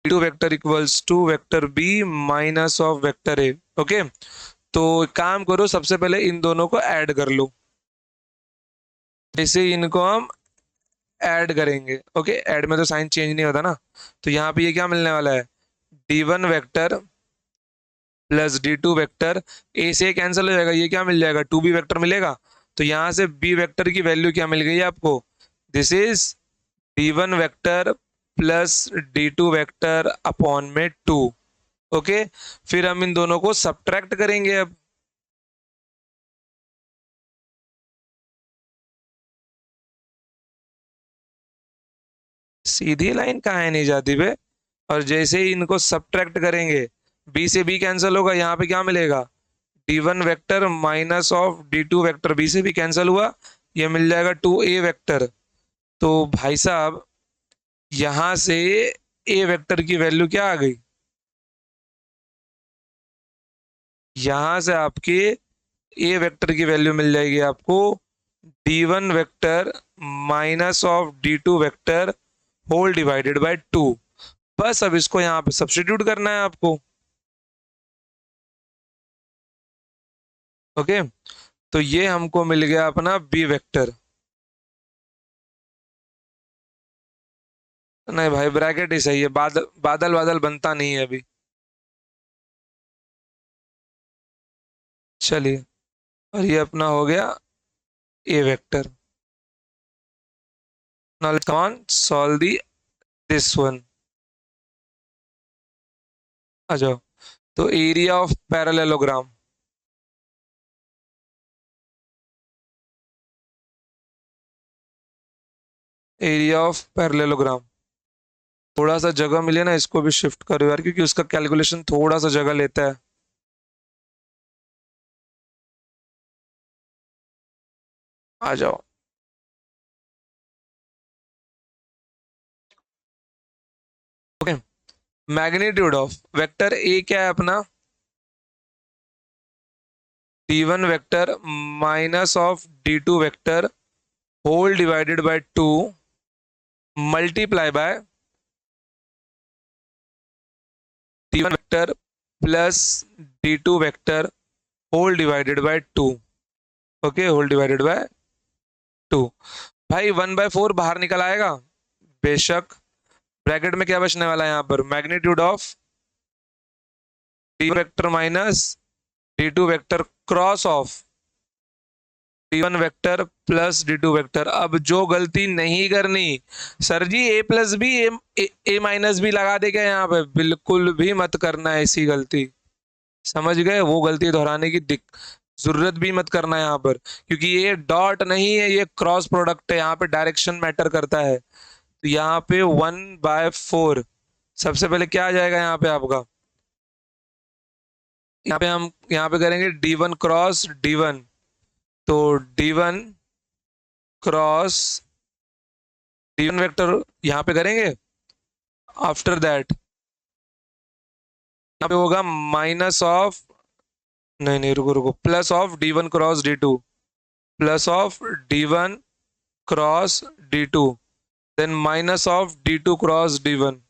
D2 vector equals to vector B minus of vector A. Okay, तो एक काम करो, सबसे पहले इन दोनों को ऐड कर लो। जैसे इनको हम ऐड करेंगे, ओके, ऐड में तो साइन चेंज नहीं होता ना। तो यहाँ पे ये क्या मिलने वाला है? D1 vector plus D2 vector. ए से कैंसिल हो जाएगा, ये क्या मिल जाएगा? 2B वेक्टर मिलेगा। तो यहाँ से B वेक्टर की वैल्यू क्या मिल गई आपको? This is D1 vector plus D2 vector upon में 2। ओके, फिर हम इन दोनों को सब्ट्रैक्ट करेंगे अब। सीधी लाइन कहाँ है नहीं जाती बे। और जैसे ही इनको सब्ट्रैक्ट करेंगे, बी से बी कैंसिल होगा, यहाँ पे क्या मिलेगा? D1 vector minus of D2 vector, B से भी कैंसिल हुआ, ये मिल जाएगा 2A वेक्टर। तो भाई साहब यहां से ए वेक्टर की वैल्यू क्या आ गई, यहां से आपके ए वेक्टर की वैल्यू मिल जाएगी आपको D1 vector minus of D2 vector whole divided by 2। बस अब इसको यहाँ पे सब्स्टिट्यूट करना है आपको। ओके, तो ये हमको मिल गया अपना बी वेक्टर। नहीं भाई ब्रैकेट ही सही है, बादल बादल बादल बनता नहीं है अभी। चलिए, और ये अपना हो गया A vector. Now let's come on solve the this one. आ जाओ। तो area of parallelogram, area of parallelogram, थोड़ा सा जगह मिले ना इसको भी शिफ्ट करो यार, क्योंकि उसका कैलकुलेशन थोड़ा सा जगह लेता है। आ जाओ। Okay, magnitude of vector A क्या है अपना, D1 vector minus of D2 vector whole divided by 2 multiply by D1 vector plus D2 vector whole divided by 2। Okay, whole divided by 2। भाई 1/4 बाहर निकल आएगा बेशक। ब्रैकेट में क्या बचने वाला है यहाँ पर, magnitude of D vector minus D2 vector cross of D1 vector plus D2 vector. अब जो गलती नहीं करनी, सर जी ए प्लस बी ए माइनस बी लगा दे क्या यहाँ पे, बिल्कुल भी मत करना है ऐसी गलती। समझ गए, वो गलती दोहराने की जरूरत भी मत करना है यहाँ पर, क्योंकि ये डॉट नहीं है, ये क्रॉस प्रोडक्ट है, यहाँ पे डायरेक्शन मैटर करता है। तो यहाँ पे 1/4 सबसे पहले क्या आ जाएगा यहाँ पे आपका, यहाँ पे हम यहाँ पे करेंगे D1 क्रॉस D1, तो D1 क्रॉस D1 वेक्टर यहाँ पे करेंगे। आफ्टर दैट यहाँ पे होगा माइनस ऑफ, नहीं नहीं रुको रुको, plus of D1 cross D2, plus of D1 cross D2, then minus of D2 cross D1।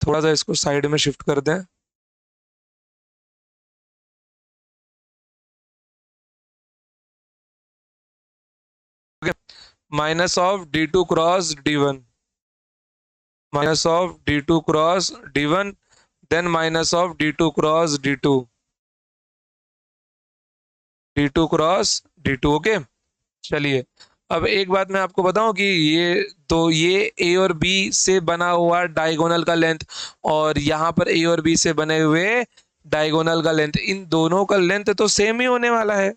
थोड़ा सा इसको साइड में शिफ्ट कर दें। Minus of D2 cross D1, minus of D2 cross D1, then minus of D2 cross D2, D2 cross D2। Okay, चलिए अब एक बात मैं आपको बताऊं कि ये ए और बी से बना हुआ डायगोनल का लेंथ, और यहाँ पर ए और बी से बने हुए डायगोनल का लेंथ, इन दोनों का लेंथ तो सेम ही होने वाला है।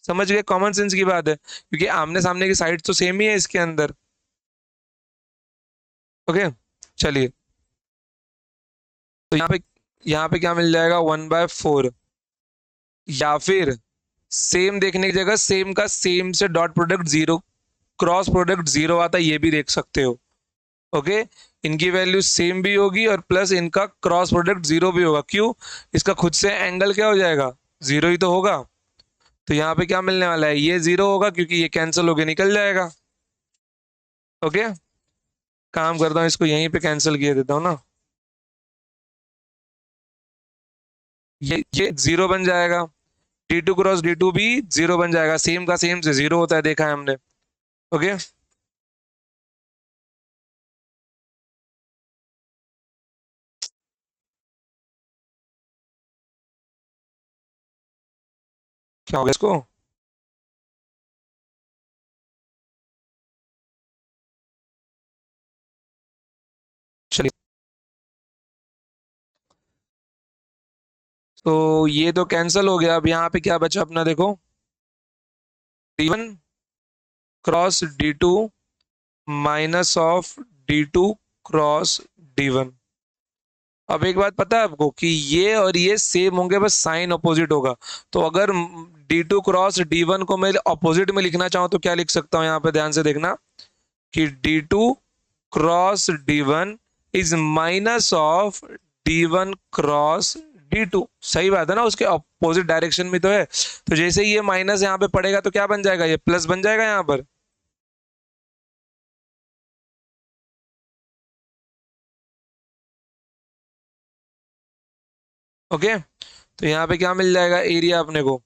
समझ गए, कॉमन सेंस की बात है, क्योंकि आमने सामने की साइड तो सेम ही है इसके अंदर। ओके, चलिए, तो यहाँ पे क्या मिल जाएगा 1/4, या फिर सेम देखने की जगह सेम का सेम से dot product zero, cross product zero आता है, ये भी देख सकते हो। ओके, इनकी वैल्यू सेम भी होगी और प्लस इनका क्रॉस प्रोडक्ट जीरो भी होगा। क्यों, इसका खुद से एंगल क्या हो जाएगा, जीरो ही तो होगा। तो यहाँ पे क्या मिलने वाला है, ये जीरो होगा क्योंकि ये कैंसिल होके निकल जाएगा। ओके, काम करता हूँ, इसको यहीं पे कैंसिल किए देता हूँ ना, ये जीरो बन जाएगा, D2 क्रॉस D2 भी जीरो बन जाएगा, सेम का सेम से जीरो होता है, देखा है हमने। ओके, क्या हो गया इसको, चलिए। तो ये तो कैंसिल हो गया, अब यहाँ पे क्या बचा अपना देखो, D1 cross D2 minus of D2 cross D1। अब एक बात पता है आपको कि ये और ये सेम होंगे, बस साइन अपोजिट होगा। तो अगर D2 क्रॉस D1 को मैं अपोजिट में लिखना चाहूं तो क्या लिख सकता हूं? यहाँ पे ध्यान से देखना कि D2 cross D1 is minus of D1 cross D2। सही बात है ना, उसके अपोजिट डायरेक्शन में तो है। तो जैसे ही ये माइनस यहाँ पे पड़ेगा तो क्या बन जाएगा? ये प्लस बन जाएगा यहाँ पर। ओके, तो यहाँ पे क्या मिल जाएगा एरिया अपने को?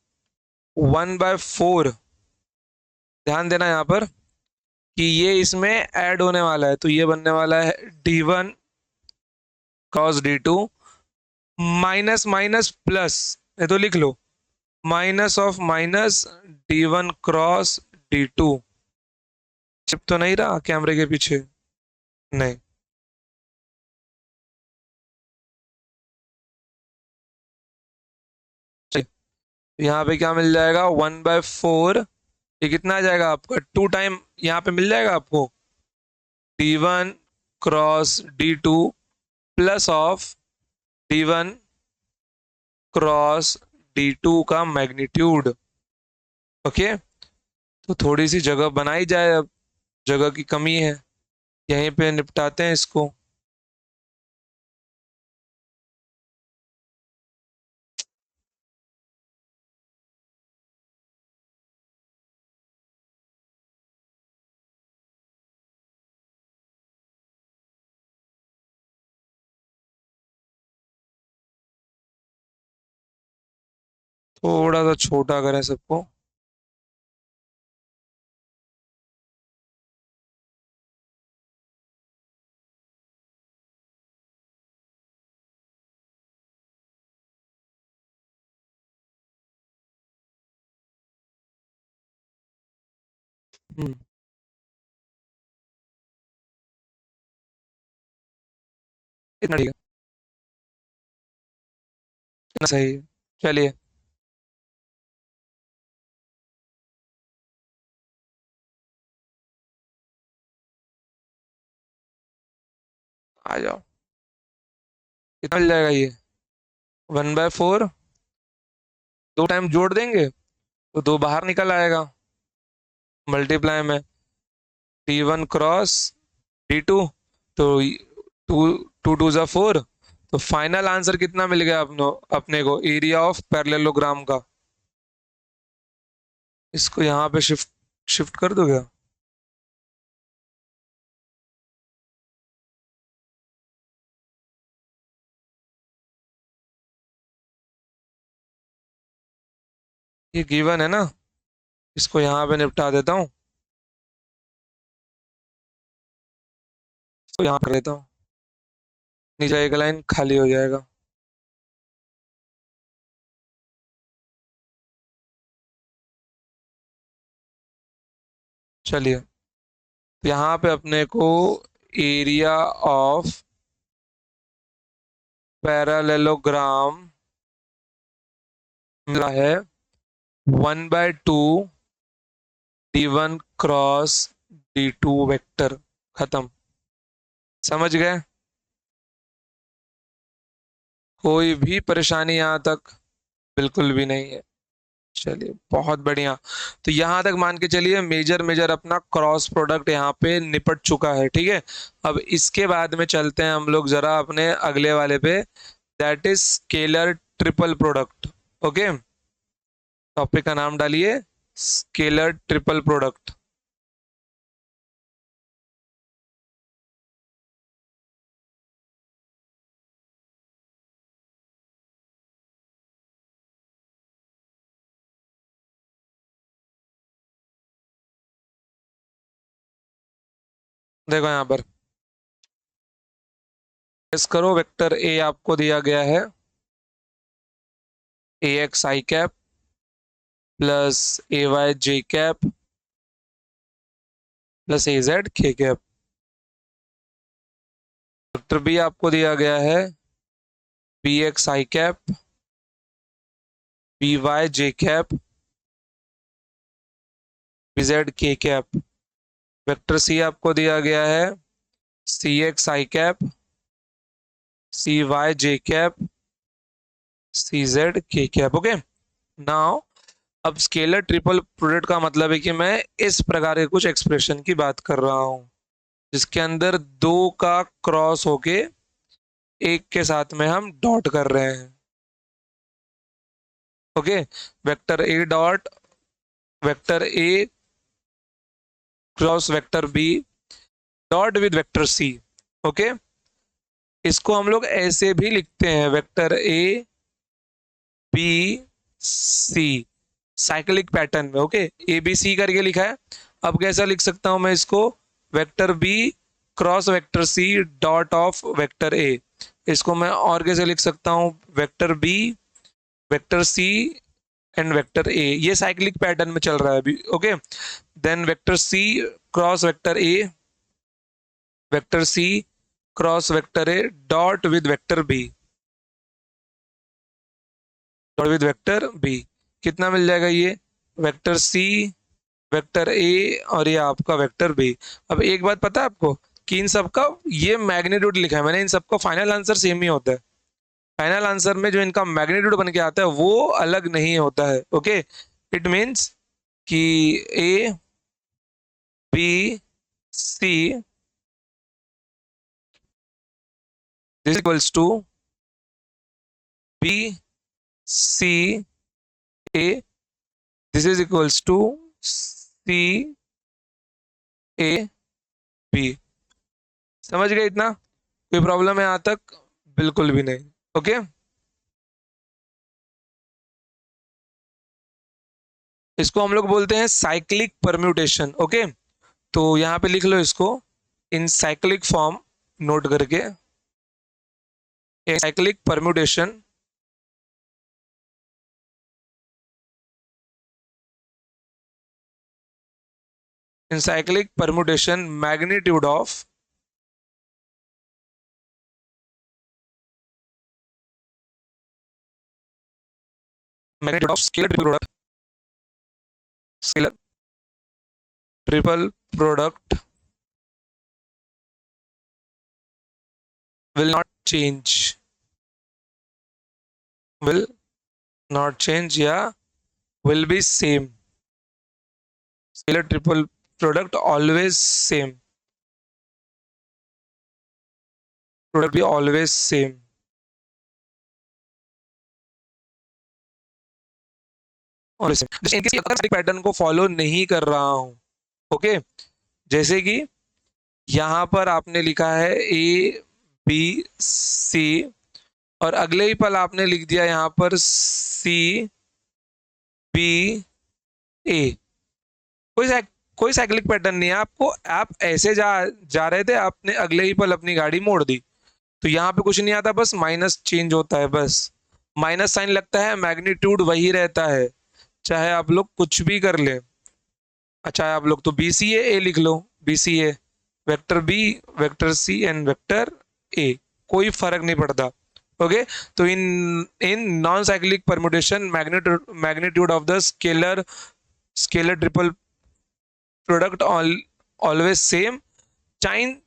1/4। ध्यान देना यहाँ पर कि ये इसमें ऐड होने वाला है, तो ये बनने वाला है D1 cross D2 minus minus plus. ये तो लिख लो, minus of minus D1 cross D2। चिप तो नहीं रहा कैमरे के पीछे? नहीं। चलिए, यहाँ पे क्या मिल जाएगा? 1/4। ये कितना आ जाएगा आपका? 2 टाइम यहाँ पे मिल जाएगा आपको D1 cross D2 plus of D1 cross D2 का मैग्नीट्यूड। ओके, तो थोड़ी सी जगह बनाई जाए, अब जगह की कमी है, यहीं पे निपटाते हैं इसको। थोड़ा सा छोटा करें सबको। हम्म, इतना ठीक है, इतना सही है। चलिए, आ जाओ। कितना मिल जाएगा ये? 1/4। 2 टाइम जोड़ देंगे तो 2 बाहर निकल आएगा मल्टीप्लाई में। D1 क्रॉस D2, तो टू, 2 2 ज़ा 4। तो फाइनल आंसर कितना मिल गया अपने को एरिया ऑफ पैरेललोग्राम का? इसको यहाँ पे शिफ्ट शिफ्ट कर दो क्या? ये गिवन है ना, इसको यहाँ पे निपटा देता हूँ, इसको यहाँ कर देता हूँ, नीचे एक लाइन खाली हो जाएगा। चलिए, तो यहाँ पे अपने को एरिया ऑफ पैरेललोग्राम मिला है 1/2 D1 क्रॉस D2 वेक्टर। खत्म। समझ गए? कोई भी परेशानी यहाँ तक? बिल्कुल भी नहीं है। चलिए, बहुत बढ़िया। तो यहां तक मान के चलिए मेजर मेजर अपना क्रॉस प्रोडक्ट यहाँ पे निपट चुका है, ठीक है। अब इसके बाद में चलते हैं हम लोग जरा अपने अगले वाले पे, that is scalar triple product. Okay, topic का नाम डालिए स्केलर ट्रिपल प्रोडक्ट। देखो यहाँ पर गेस करो, वेक्टर ए आपको दिया गया है AX i cap plus AY j cap plus AZ k cap. Vector B आपको दिया गया है BX i cap BY j cap BZ k cap. Vector C आपको दिया गया है CX i cap C Y J cap C Z के cap. Okay, now अब स्केलर ट्रिपल प्रोडक्ट का मतलब है कि मैं इस प्रकार के कुछ एक्सप्रेशन की बात कर रहा हूं जिसके अंदर दो का क्रॉस होके एक के साथ में हम डॉट कर रहे हैं। Okay, vector A dot vector A cross vector B dot with vector C. Okay, इसको हम लोग ऐसे भी लिखते हैं, vector A B C, cyclic pattern में। ओके, ए बी सी करके लिखा है। अब कैसा लिख सकता हूं मैं इसको, vector B cross vector C dot of vector A. इसको मैं और कैसे लिख सकता हूं, vector B vector C and vector A. ये साइक्लिक पैटर्न में चल रहा है अभी। Okay, then vector C cross vector C cross vector A dot with vector B dot with vector B. कितना मिल जाएगा ये, वेक्टर सी वेक्टर ए और ये आपका वेक्टर बी। अब एक बात पता है आपको कि इन सबका ये मैग्नीट्यूड लिखा है मैंने, इन सबका फाइनल आंसर सेम ही होता है। फाइनल आंसर में जो इनका मैग्नीट्यूड बन के आता है वो अलग नहीं होता है। ओके, इट मीन्स कि A B C this equals to B C A, this is equals to C A B. समझ गए इतना, कोई प्रॉब्लम है यहां तक? बिल्कुल भी नहीं। ओके, इसको हम लोग बोलते हैं साइक्लिक परम्यूटेशन। ओके, तो यहां पे लिख लो इसको इन साइक्लिक फॉर्म, नोट करके, a cyclic permutation in cyclic permutation magnitude of scalar triple product will not change will not change या will be same, scalar triple product always same, product भी always same, always same। इनके अगर pattern को follow नहीं कर रहा हूं, okay, जैसे कि यहां पर आपने लिखा है ए बी सी और अगले ही पल आपने लिख दिया यहां पर सी बी ए, कोई कोई साइक्लिक पैटर्न नहीं है आपको, आप ऐसे जा रहे थे, आपने अगले ही पल अपनी गाड़ी मोड़ दी, तो यहाँ पे कुछ नहीं आता, बस माइनस चेंज होता है, बस माइनस साइन लगता है, मैग्नीट्यूड वही रहता है, चाहे आप लोग कुछ भी कर ले। अच्छा, आप लोग तो बी सी ए लिख लो, B C A vector B vector C and vector A, कोई फर्क नहीं पड़ता। ओके, तो in in non cyclic permutation magnitude of the scalar triple product always same, sign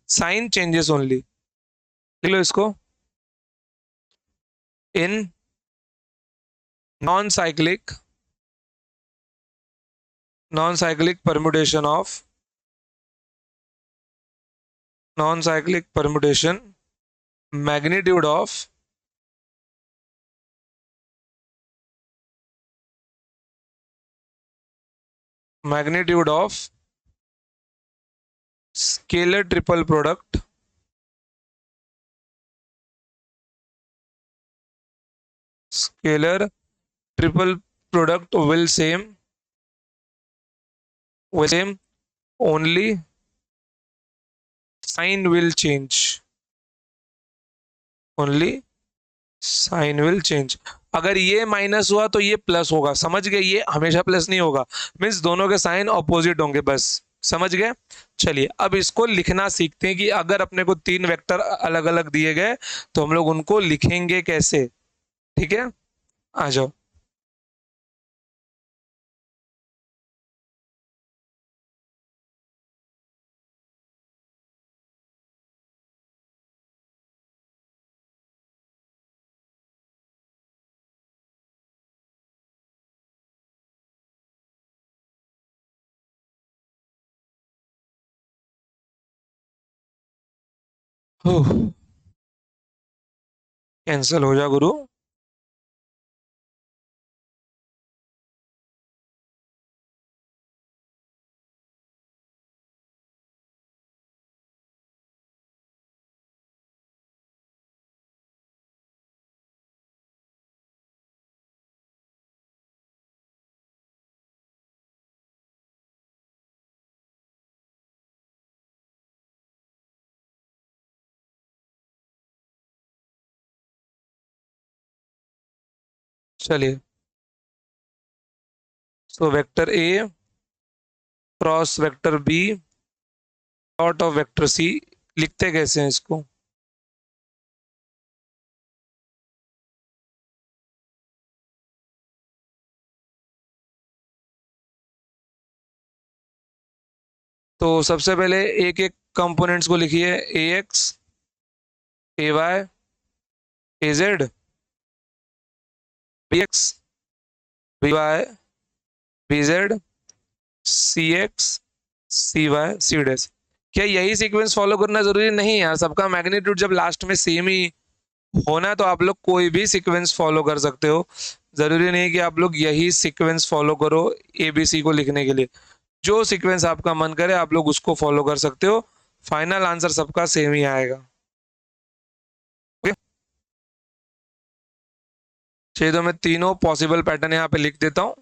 sign changes only. लिख लो इसको, in non cyclic permutation of non cyclic permutation magnitude of scalar triple product scalar triple product will same only sign will change, only sign will change. अगर ये minus हुआ तो ये plus होगा, समझ गए, ये हमेशा प्लस नहीं होगा, मीन्स दोनों के साइन ऑपोजिट होंगे, बस समझ गए। चलिए अब इसको लिखना सीखते हैं कि अगर अपने को तीन वेक्टर अलग अलग दिए गए तो हम लोग उनको लिखेंगे कैसे। ठीक है, आ जाओ। कैंसिल हो जा गुरु। चलिए, so vector A cross vector B dot of vector C, लिखते कैसे हैं इसको? तो सबसे पहले एक एक कंपोनेंट्स को लिखिए। A X, A Y, A Z, B X, B Y, B Z, C X, C Y, C dash. क्या यही सीक्वेंस फॉलो करना जरूरी नहीं है यार? सबका मैग्नीट्यूड जब लास्ट में सेम ही होना है तो आप लोग कोई भी सीक्वेंस फॉलो कर सकते हो। जरूरी नहीं कि आप लोग यही सीक्वेंस फॉलो करो एबीसी को लिखने के लिए। जो सीक्वेंस आपका मन करे आप लोग उसको फॉलो कर सकते हो। फाइनल आंसर सबका सेम ही आएगा। ओके, चलिए तो मैं तीनों पॉसिबल पैटर्न यहाँ पे लिख देता हूँ।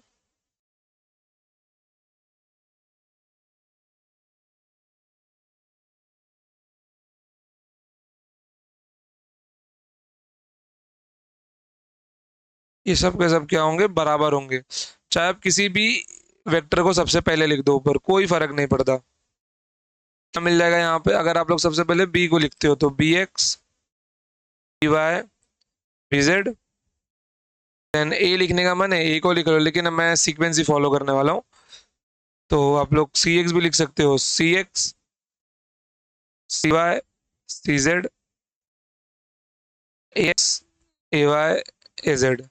ये सब के सब क्या होंगे? बराबर होंगे। चाहे आप किसी भी वेक्टर को सबसे पहले लिख दो ऊपर, कोई फर्क नहीं पड़ता। क्या मिल जाएगा यहाँ पे? अगर आप लोग सबसे पहले बी को लिखते हो तो B X, B Y, B Z. Then A लिखने का मन है ए को लिख लो, लेकिन अब मैं सीक्वेंस ही फॉलो करने वाला हूँ। तो आप लोग सी एक्स भी लिख सकते हो। C X, C Y, C Z, A X, A Y, A Z.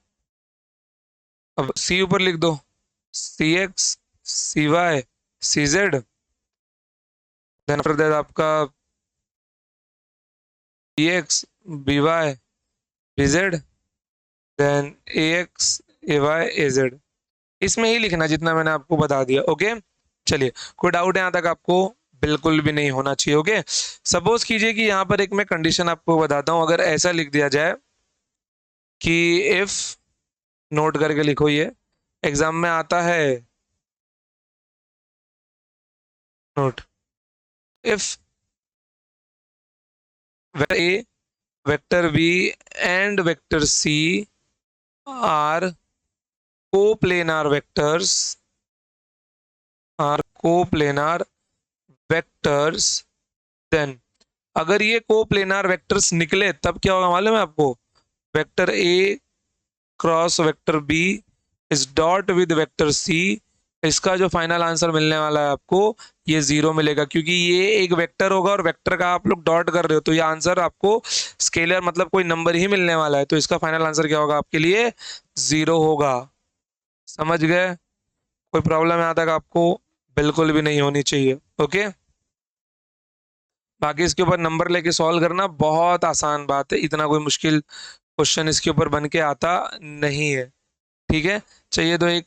अब सी ऊपर लिख दो। C X, C Y, C Z. Then after that आपका B X, B Y, B Z. Then A X, A Y, A Z. इसमें ही लिखना जितना मैंने आपको बता दिया। ओके, चलिए, कोई डाउट है यहाँ तक आपको? बिल्कुल भी नहीं होना चाहिए। ओके, सपोज कीजिए कि यहाँ पर एक मैं कंडीशन आपको बताता हूँ। अगर ऐसा लिख दिया जाए कि इफ, नोट करके लिखो, ये एग्जाम में आता है। Note, if vector A, vector B and vector C are coplanar vectors, are coplanar vectors, then अगर ये कोप्लेनार वेक्टर्स निकले तब क्या होगा मालूम है आपको? Vector A cross vector B is dot with vector C. इसका जो फाइनल आंसर मिलने वाला है आपको, ये जीरो मिलेगा, क्योंकि ये एक वेक्टर होगा और वेक्टर का आप लोग डॉट कर रहे हो, तो ये आंसर आपको स्केलर मतलब कोई नंबर ही मिलने वाला है। तो इसका फाइनल आंसर क्या होगा आपके लिए? जीरो होगा। समझ गए? कोई प्रॉब्लम यहाँ तक आपको? बिल्कुल भी नहीं होनी चाहिए। ओके, बाकी इसके ऊपर नंबर लेके सॉल्व करना बहुत आसान बात है, इतना कोई मुश्किल क्वेश्चन इसके ऊपर बन के आता नहीं है। ठीक है, चाहिए तो एक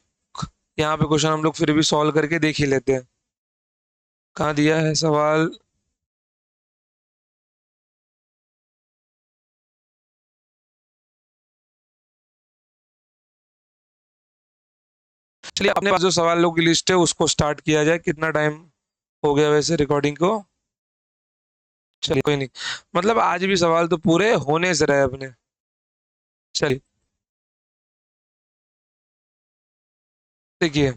यहाँ पे क्वेश्चन हम लोग फिर भी सॉल्व करके देख ही लेते हैं। कहाँ दिया है सवाल? चलिए, अपने पास जो सवाल लोग की लिस्ट है उसको स्टार्ट किया जाए। कितना टाइम हो गया वैसे रिकॉर्डिंग को? चलिए, कोई नहीं, मतलब आज भी सवाल तो पूरे होने से रहे अपने। चलिए, देखिए,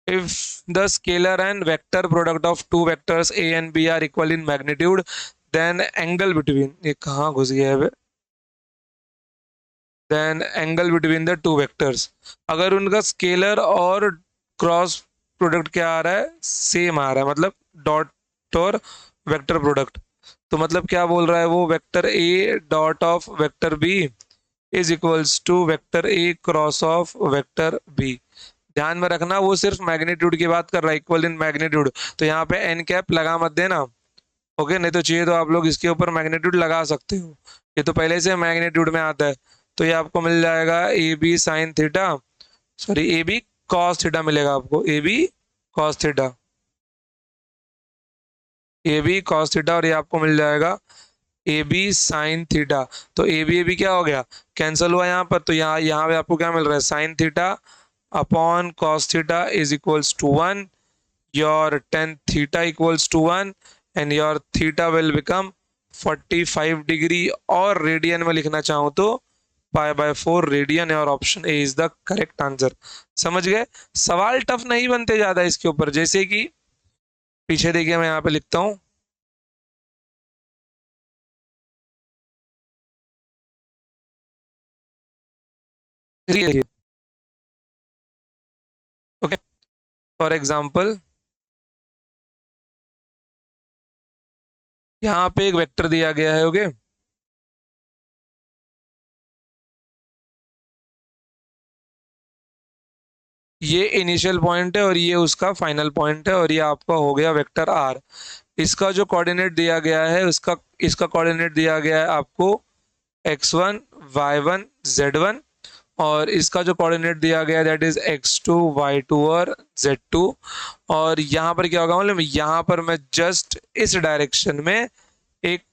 if the scalar and vector product of two vectors a and b are equal in magnitude, then angle between, ये कहाँ घुस गया है? Then angle between the two vectors, अगर उनका स्केलर और क्रॉस प्रोडक्ट क्या आ रहा है? सेम आ रहा है, मतलब डॉट और वेक्टर प्रोडक्ट। तो मतलब क्या बोल रहा है वो? Vector A dot of vector B is equals to vector A cross of vector B. ध्यान में रखना, वो सिर्फ मैग्नीट्यूड की बात कर रहा है, इक्वल इन मैग्नीट्यूड। तो यहाँ पे एन कैप लगा मत देना। ओके, नहीं तो चाहिए तो आप लोग इसके ऊपर मैग्नीट्यूड लगा सकते हो, ये तो पहले से मैग्नीट्यूड में आता है। तो ये आपको मिल जाएगा A B sine theta, sorry A B cos theta मिलेगा आपको, A B cos theta, A B cos theta, और ये आपको मिल जाएगा ए बी साइन थीटा। तो ए बी क्या हो गया, कैंसिल हुआ यहाँ पर, तो यहाँ यहाँ पे आपको क्या मिल रहा है, sine theta upon cos theta is equals to 1, your tan theta equals to 1, and your theta will become 45 degree, और रेडियन में लिखना चाहूँ तो पाई/4 रेडियन, और option A is the correct answer. समझ गए, सवाल टफ नहीं बनते ज्यादा इसके ऊपर, जैसे कि पीछे देखिए मैं यहाँ पे लिखता हूँ, ओके, फॉर एग्जाम्पल यहाँ पे एक वेक्टर दिया गया है, ओके, ये इनिशियल पॉइंट है और ये उसका फाइनल पॉइंट है, और ये आपका हो गया वेक्टर आर। इसका जो कोऑर्डिनेट दिया गया है उसका, इसका कोऑर्डिनेट दिया गया है आपको x1 y1 z1, और इसका जो कोऑर्डिनेट दिया गया है दैट इज x2 y2 और z2। और यहाँ पर क्या होगा मालूम है, यहाँ पर मैं जस्ट इस डायरेक्शन में एक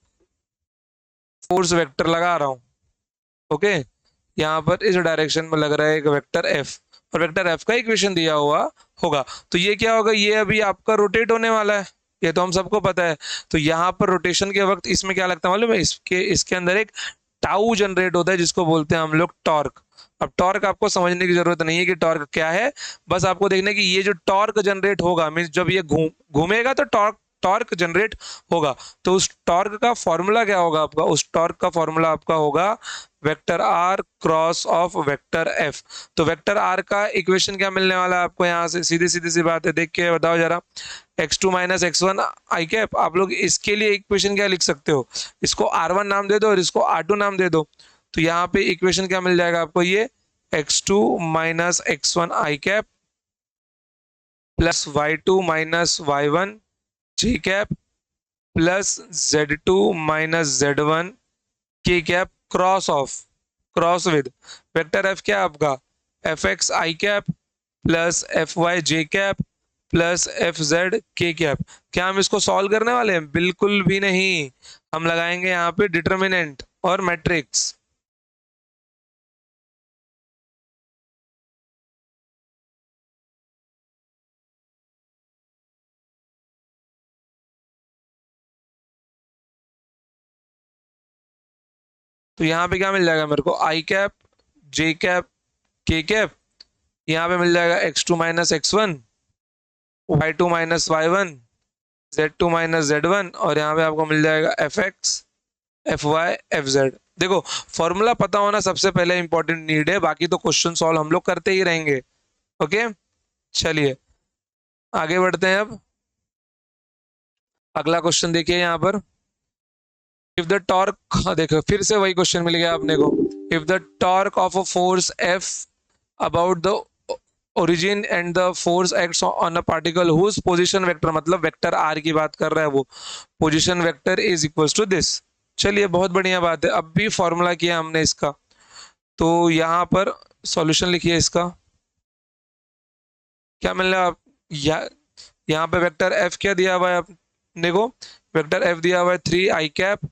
फोर्स वेक्टर लगा रहा हूँ, ओके, यहाँ पर इस डायरेक्शन में लग रहा है एक वेक्टर एफ, और वेक्टर एफ का इक्वेशन दिया हुआ होगा। तो ये क्या होगा, ये अभी आपका रोटेट होने वाला है, ये तो हम सबको पता है। तो यहाँ पर रोटेशन के वक्त इसमें क्या लगता है मालूम है, इसके अंदर एक टाउ जनरेट होता है जिसको बोलते हैं हम लोग टॉर्क। अब टॉर्क आपको समझने की जरूरत नहीं है कि टॉर्क क्या है, बस आपको देखना है कि ये जो टॉर्क जनरेट होगा मीन्स जब ये घूमेगा तो टॉर्क टॉर्क जनरेट होगा। तो उस टॉर्क का फॉर्मूला क्या होगा आपका, उस टॉर्क का फॉर्मूला आपका होगा vector R cross of vector F. तो वेक्टर आर का इक्वेशन क्या मिलने वाला है आपको, यहाँ से सीधी सीधी सी बात है, देख के बताओ जरा, x2 minus x1 i cap. आप लोग इसके लिए इक्वेशन क्या लिख सकते हो, इसको r1 नाम दे दो और इसको r2 नाम दे दो। तो यहाँ पे इक्वेशन क्या मिल जाएगा आपको, ये x2 minus x1 i cap plus y2 minus y1 j cap plus z2 minus z1 k cap cross of, cross with vector F क्या आपका, F x i cap plus F y J cap plus F z के cap. क्या हम इसको solve करने वाले हैं, बिल्कुल भी नहीं, हम लगाएंगे यहाँ पे डिटर्मिनेंट और मैट्रिक्स। तो यहाँ पे क्या मिल जाएगा मेरे को, आई कैप जे कैप के कैप, यहाँ पे मिल जाएगा x2 minus x1 y2 minus y1 z2 minus z1, और यहाँ पे आपको मिल जाएगा F X F Y F Z. देखो फॉर्मूला पता होना सबसे पहले इंपॉर्टेंट नीड है, बाकी तो क्वेश्चन सॉल्व हम लोग करते ही रहेंगे। ओके, चलिए आगे बढ़ते हैं। अब अगला क्वेश्चन देखिए यहाँ पर, इफ द टॉर्क, देखो फिर से वही क्वेश्चन मिल गया अपने को, if the torque of a force F about the origin and the force acts on a particle whose position vector, मतलब वेक्टर आर की बात कर रहा है वो, position vector is equals to this. चलिए बहुत बढ़िया बात है, अब भी फॉर्मूला किया हमने इसका, तो यहाँ पर सॉल्यूशन लिखिए इसका, क्या मिल रहा है आप, यहाँ पे वेक्टर एफ क्या दिया हुआ है अपने को, वेक्टर एफ दिया हुआ है 3 आई कैप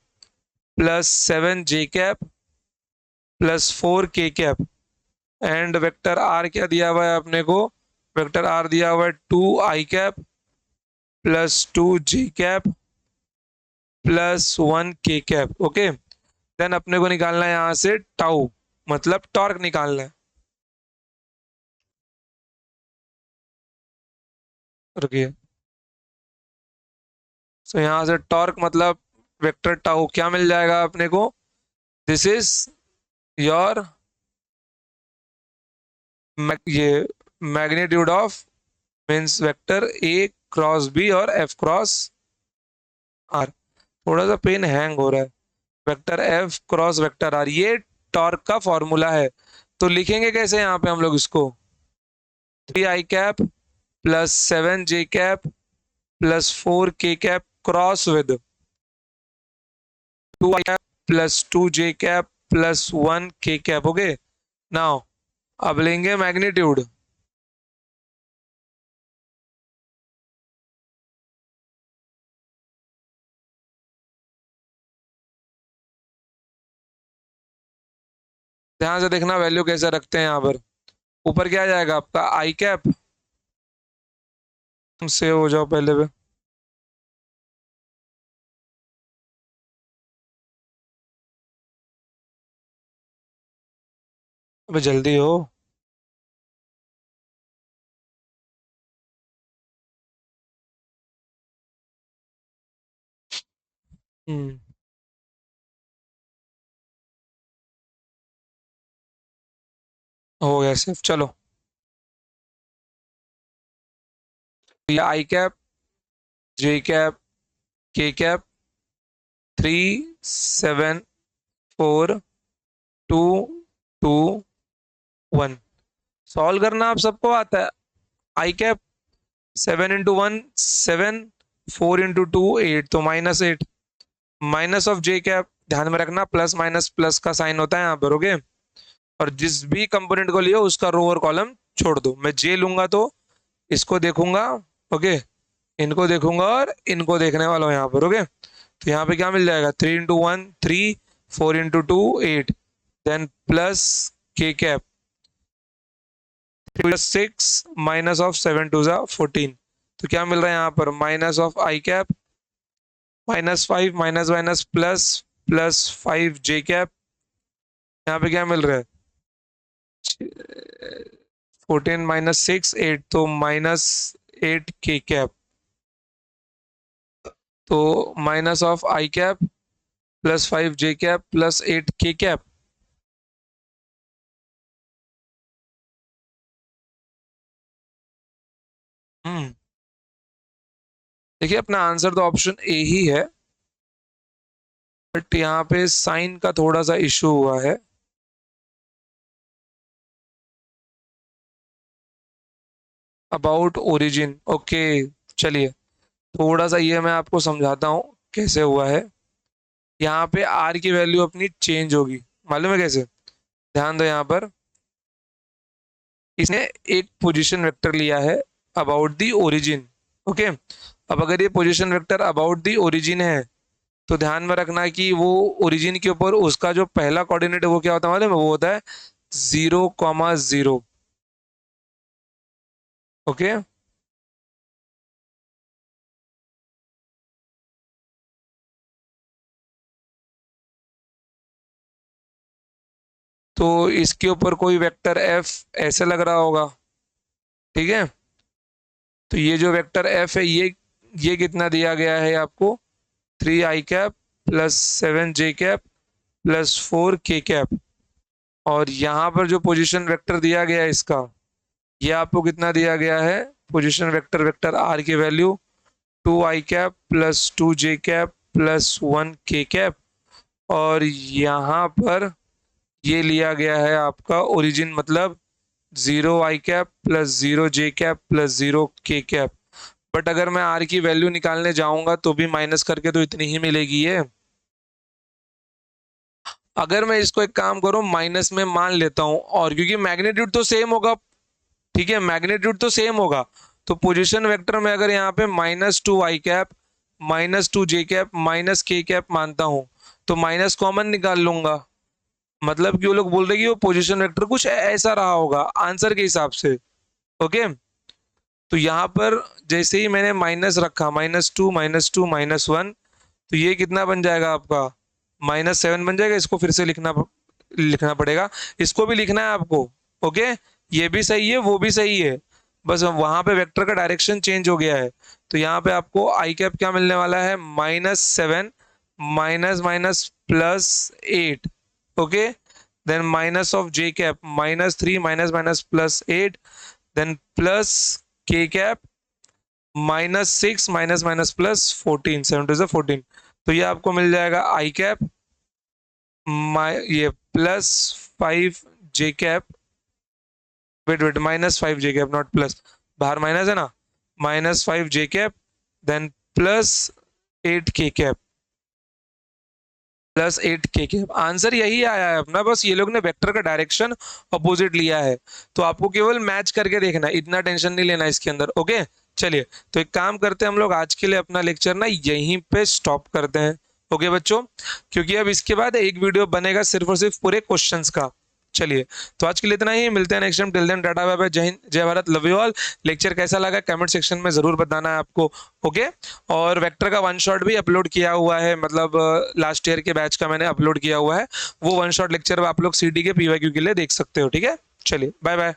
प्लस 7 जे कैप प्लस 4 के कैप, एंड वेक्टर आर क्या दिया हुआ है अपने को, वेक्टर आर दिया हुआ है 2 आई कैप प्लस 2 जे कैप प्लस 1 के कैप। ओके, देन अपने को निकालना है यहाँ से टाउ, मतलब टॉर्क निकालना है। रुकिए, तो यहाँ से टॉर्क मतलब वेक्टर टाउ क्या मिल जाएगा अपने को, दिस इज योर ये magnitude of means vector A cross B और एफ क्रॉस आर। थोड़ा सा पेन हैंग हो रहा है, vector F cross vector R, ये टॉर्क का फॉर्मूला है। तो लिखेंगे कैसे यहाँ पे हम लोग इसको, 3 आई कैप प्लस 7 जे कैप प्लस 4 के cap cross with two I cap plus two J cap plus one के कैप। ओके, नाउ अब लेंगे मैग्नीट्यूड। ध्यान से देखना वैल्यू कैसे रखते हैं यहाँ पर। ऊपर क्या आ जाएगा आपका आई कैप, सेव हो जाओ पहले पे। अबे जल्दी हो। हम्म, हो गया सेव। चलो, ये आई कैप, जे कैप, के कैप, 3 7 4 2 2 1। सॉल्व करना आप सबको आता है। आई कैप 7 × 1 7, 4 × 2 8, तो -8। माइनस ऑफ जे कैप, ध्यान में रखना प्लस माइनस प्लस का साइन होता है यहाँ पर। ओके, और जिस भी कंपोनेंट को लियो उसका रो और कॉलम छोड़ दो। मैं जे लूंगा तो इसको देखूंगा, ओके, इनको देखूंगा और इनको देखने वाला हूँ यहाँ पर। ओके, तो यहाँ पे क्या मिल जाएगा, 3 × 1 3, 4 × 2 8, then plus K cap plus 6 minus of 7 × 2 = 14। तो क्या मिल रहा है यहाँ पर, minus of I cap -5 minus minus plus plus 5 J cap. यहाँ पे क्या मिल रहा है, 14 -6 8, तो -8 के कैप। तो minus of I cap plus 5 J cap plus 8 के कैप। हम्म, देखिए अपना आंसर तो ऑप्शन ए ही है, बट यहाँ पे साइन का थोड़ा सा इशू हुआ है। अबाउट ओरिजिन, ओके, चलिए थोड़ा सा ये मैं आपको समझाता हूँ कैसे हुआ है। यहाँ पे आर की वैल्यू अपनी चेंज होगी, मालूम है कैसे? ध्यान दो यहाँ पर, इसने एक पोजीशन वेक्टर लिया है अबाउट दी ओरिजिन। ओके, अब अगर ये position vector about the origin है तो ध्यान में रखना कि वो ओरिजिन के ऊपर उसका जो पहला कोऑर्डिनेट है वो क्या होता है मालूम है? वो होता है 0, 0। ओके, तो इसके ऊपर कोई वेक्टर एफ ऐसे लग रहा होगा, ठीक है? तो ये जो वेक्टर एफ है ये कितना दिया गया है आपको, 3 i cap plus 7 j cap plus 4 k cap. और यहाँ पर जो पोजीशन वेक्टर दिया गया है इसका, ये आपको कितना दिया गया है, पोजीशन वेक्टर वेक्टर आर की value 2 i cap plus 2 j cap plus 1 k cap. और यहाँ पर ये लिया गया है आपका ओरिजिन, मतलब 0 i cap plus 0 j cap plus 0 k cap. But अगर मैं आर की वैल्यू निकालने जाऊंगा तो भी माइनस करके तो इतनी ही मिलेगी ये। अगर मैं इसको एक काम करूं, माइनस में मान लेता हूं, और क्योंकि मैग्नीट्यूड तो सेम होगा, ठीक है, मैग्नीट्यूड तो सेम होगा, तो पोजीशन वेक्टर में अगर यहाँ पे -2 i cap -2 j cap -k cap मानता हूं तो माइनस कॉमन निकाल लूंगा। मतलब कि वो लोग बोल रहे कि वो पोजीशन वेक्टर कुछ ऐसा रहा होगा आंसर के हिसाब से। ओके, तो यहाँ पर जैसे ही मैंने माइनस रखा, -2 -2 -1, तो ये कितना बन जाएगा आपका, -7 बन जाएगा। इसको फिर से लिखना पड़ेगा, इसको भी लिखना है आपको। ओके, ये भी सही है वो भी सही है, बस वहां पे वेक्टर का डायरेक्शन चेंज हो गया है। तो यहाँ पे आपको आई कैप क्या मिलने वाला है, -7 minus minus +8। Okay, then minus of J cap -3 minus minus +8, then plus K cap -6 minus minus +14, 7 × 2 = 14। तो ये आपको मिल जाएगा आई कैप ये +5 j cap, wait wait -5 j cap not plus, बाहर माइनस है ना, -5 j cap, then +8 k cap. Plus 8 K answer यही आया है अपना, बस ये लोग ने वेक्टर का डायरेक्शन अपोजिट लिया है, तो आपको केवल मैच करके देखना है, इतना टेंशन नहीं लेना इसके अंदर। ओके चलिए, तो एक काम करते हैं हम लोग, आज के लिए अपना लेक्चर ना यहीं पे स्टॉप करते हैं। ओके बच्चों, क्योंकि अब इसके बाद एक वीडियो बनेगा सिर्फ और सिर्फ पूरे क्वेश्चंस का। चलिए, तो आज के लिए इतना ही, मिलते हैं next time. Till then tata bye bye, जय हिंद जय Bharat, love you all. Lecture कैसा लगा कमेंट सेक्शन में जरूर बताना है आपको। ओके, और वेक्टर का वन शॉट भी अपलोड किया हुआ है, मतलब लास्ट ईयर के बैच का मैंने अपलोड किया हुआ है, वो वन शॉट लेक्चर आप लोग सीटी के पीवाईक्यू के लिए देख सकते हो। ठीक है, चलिए बाय बाय।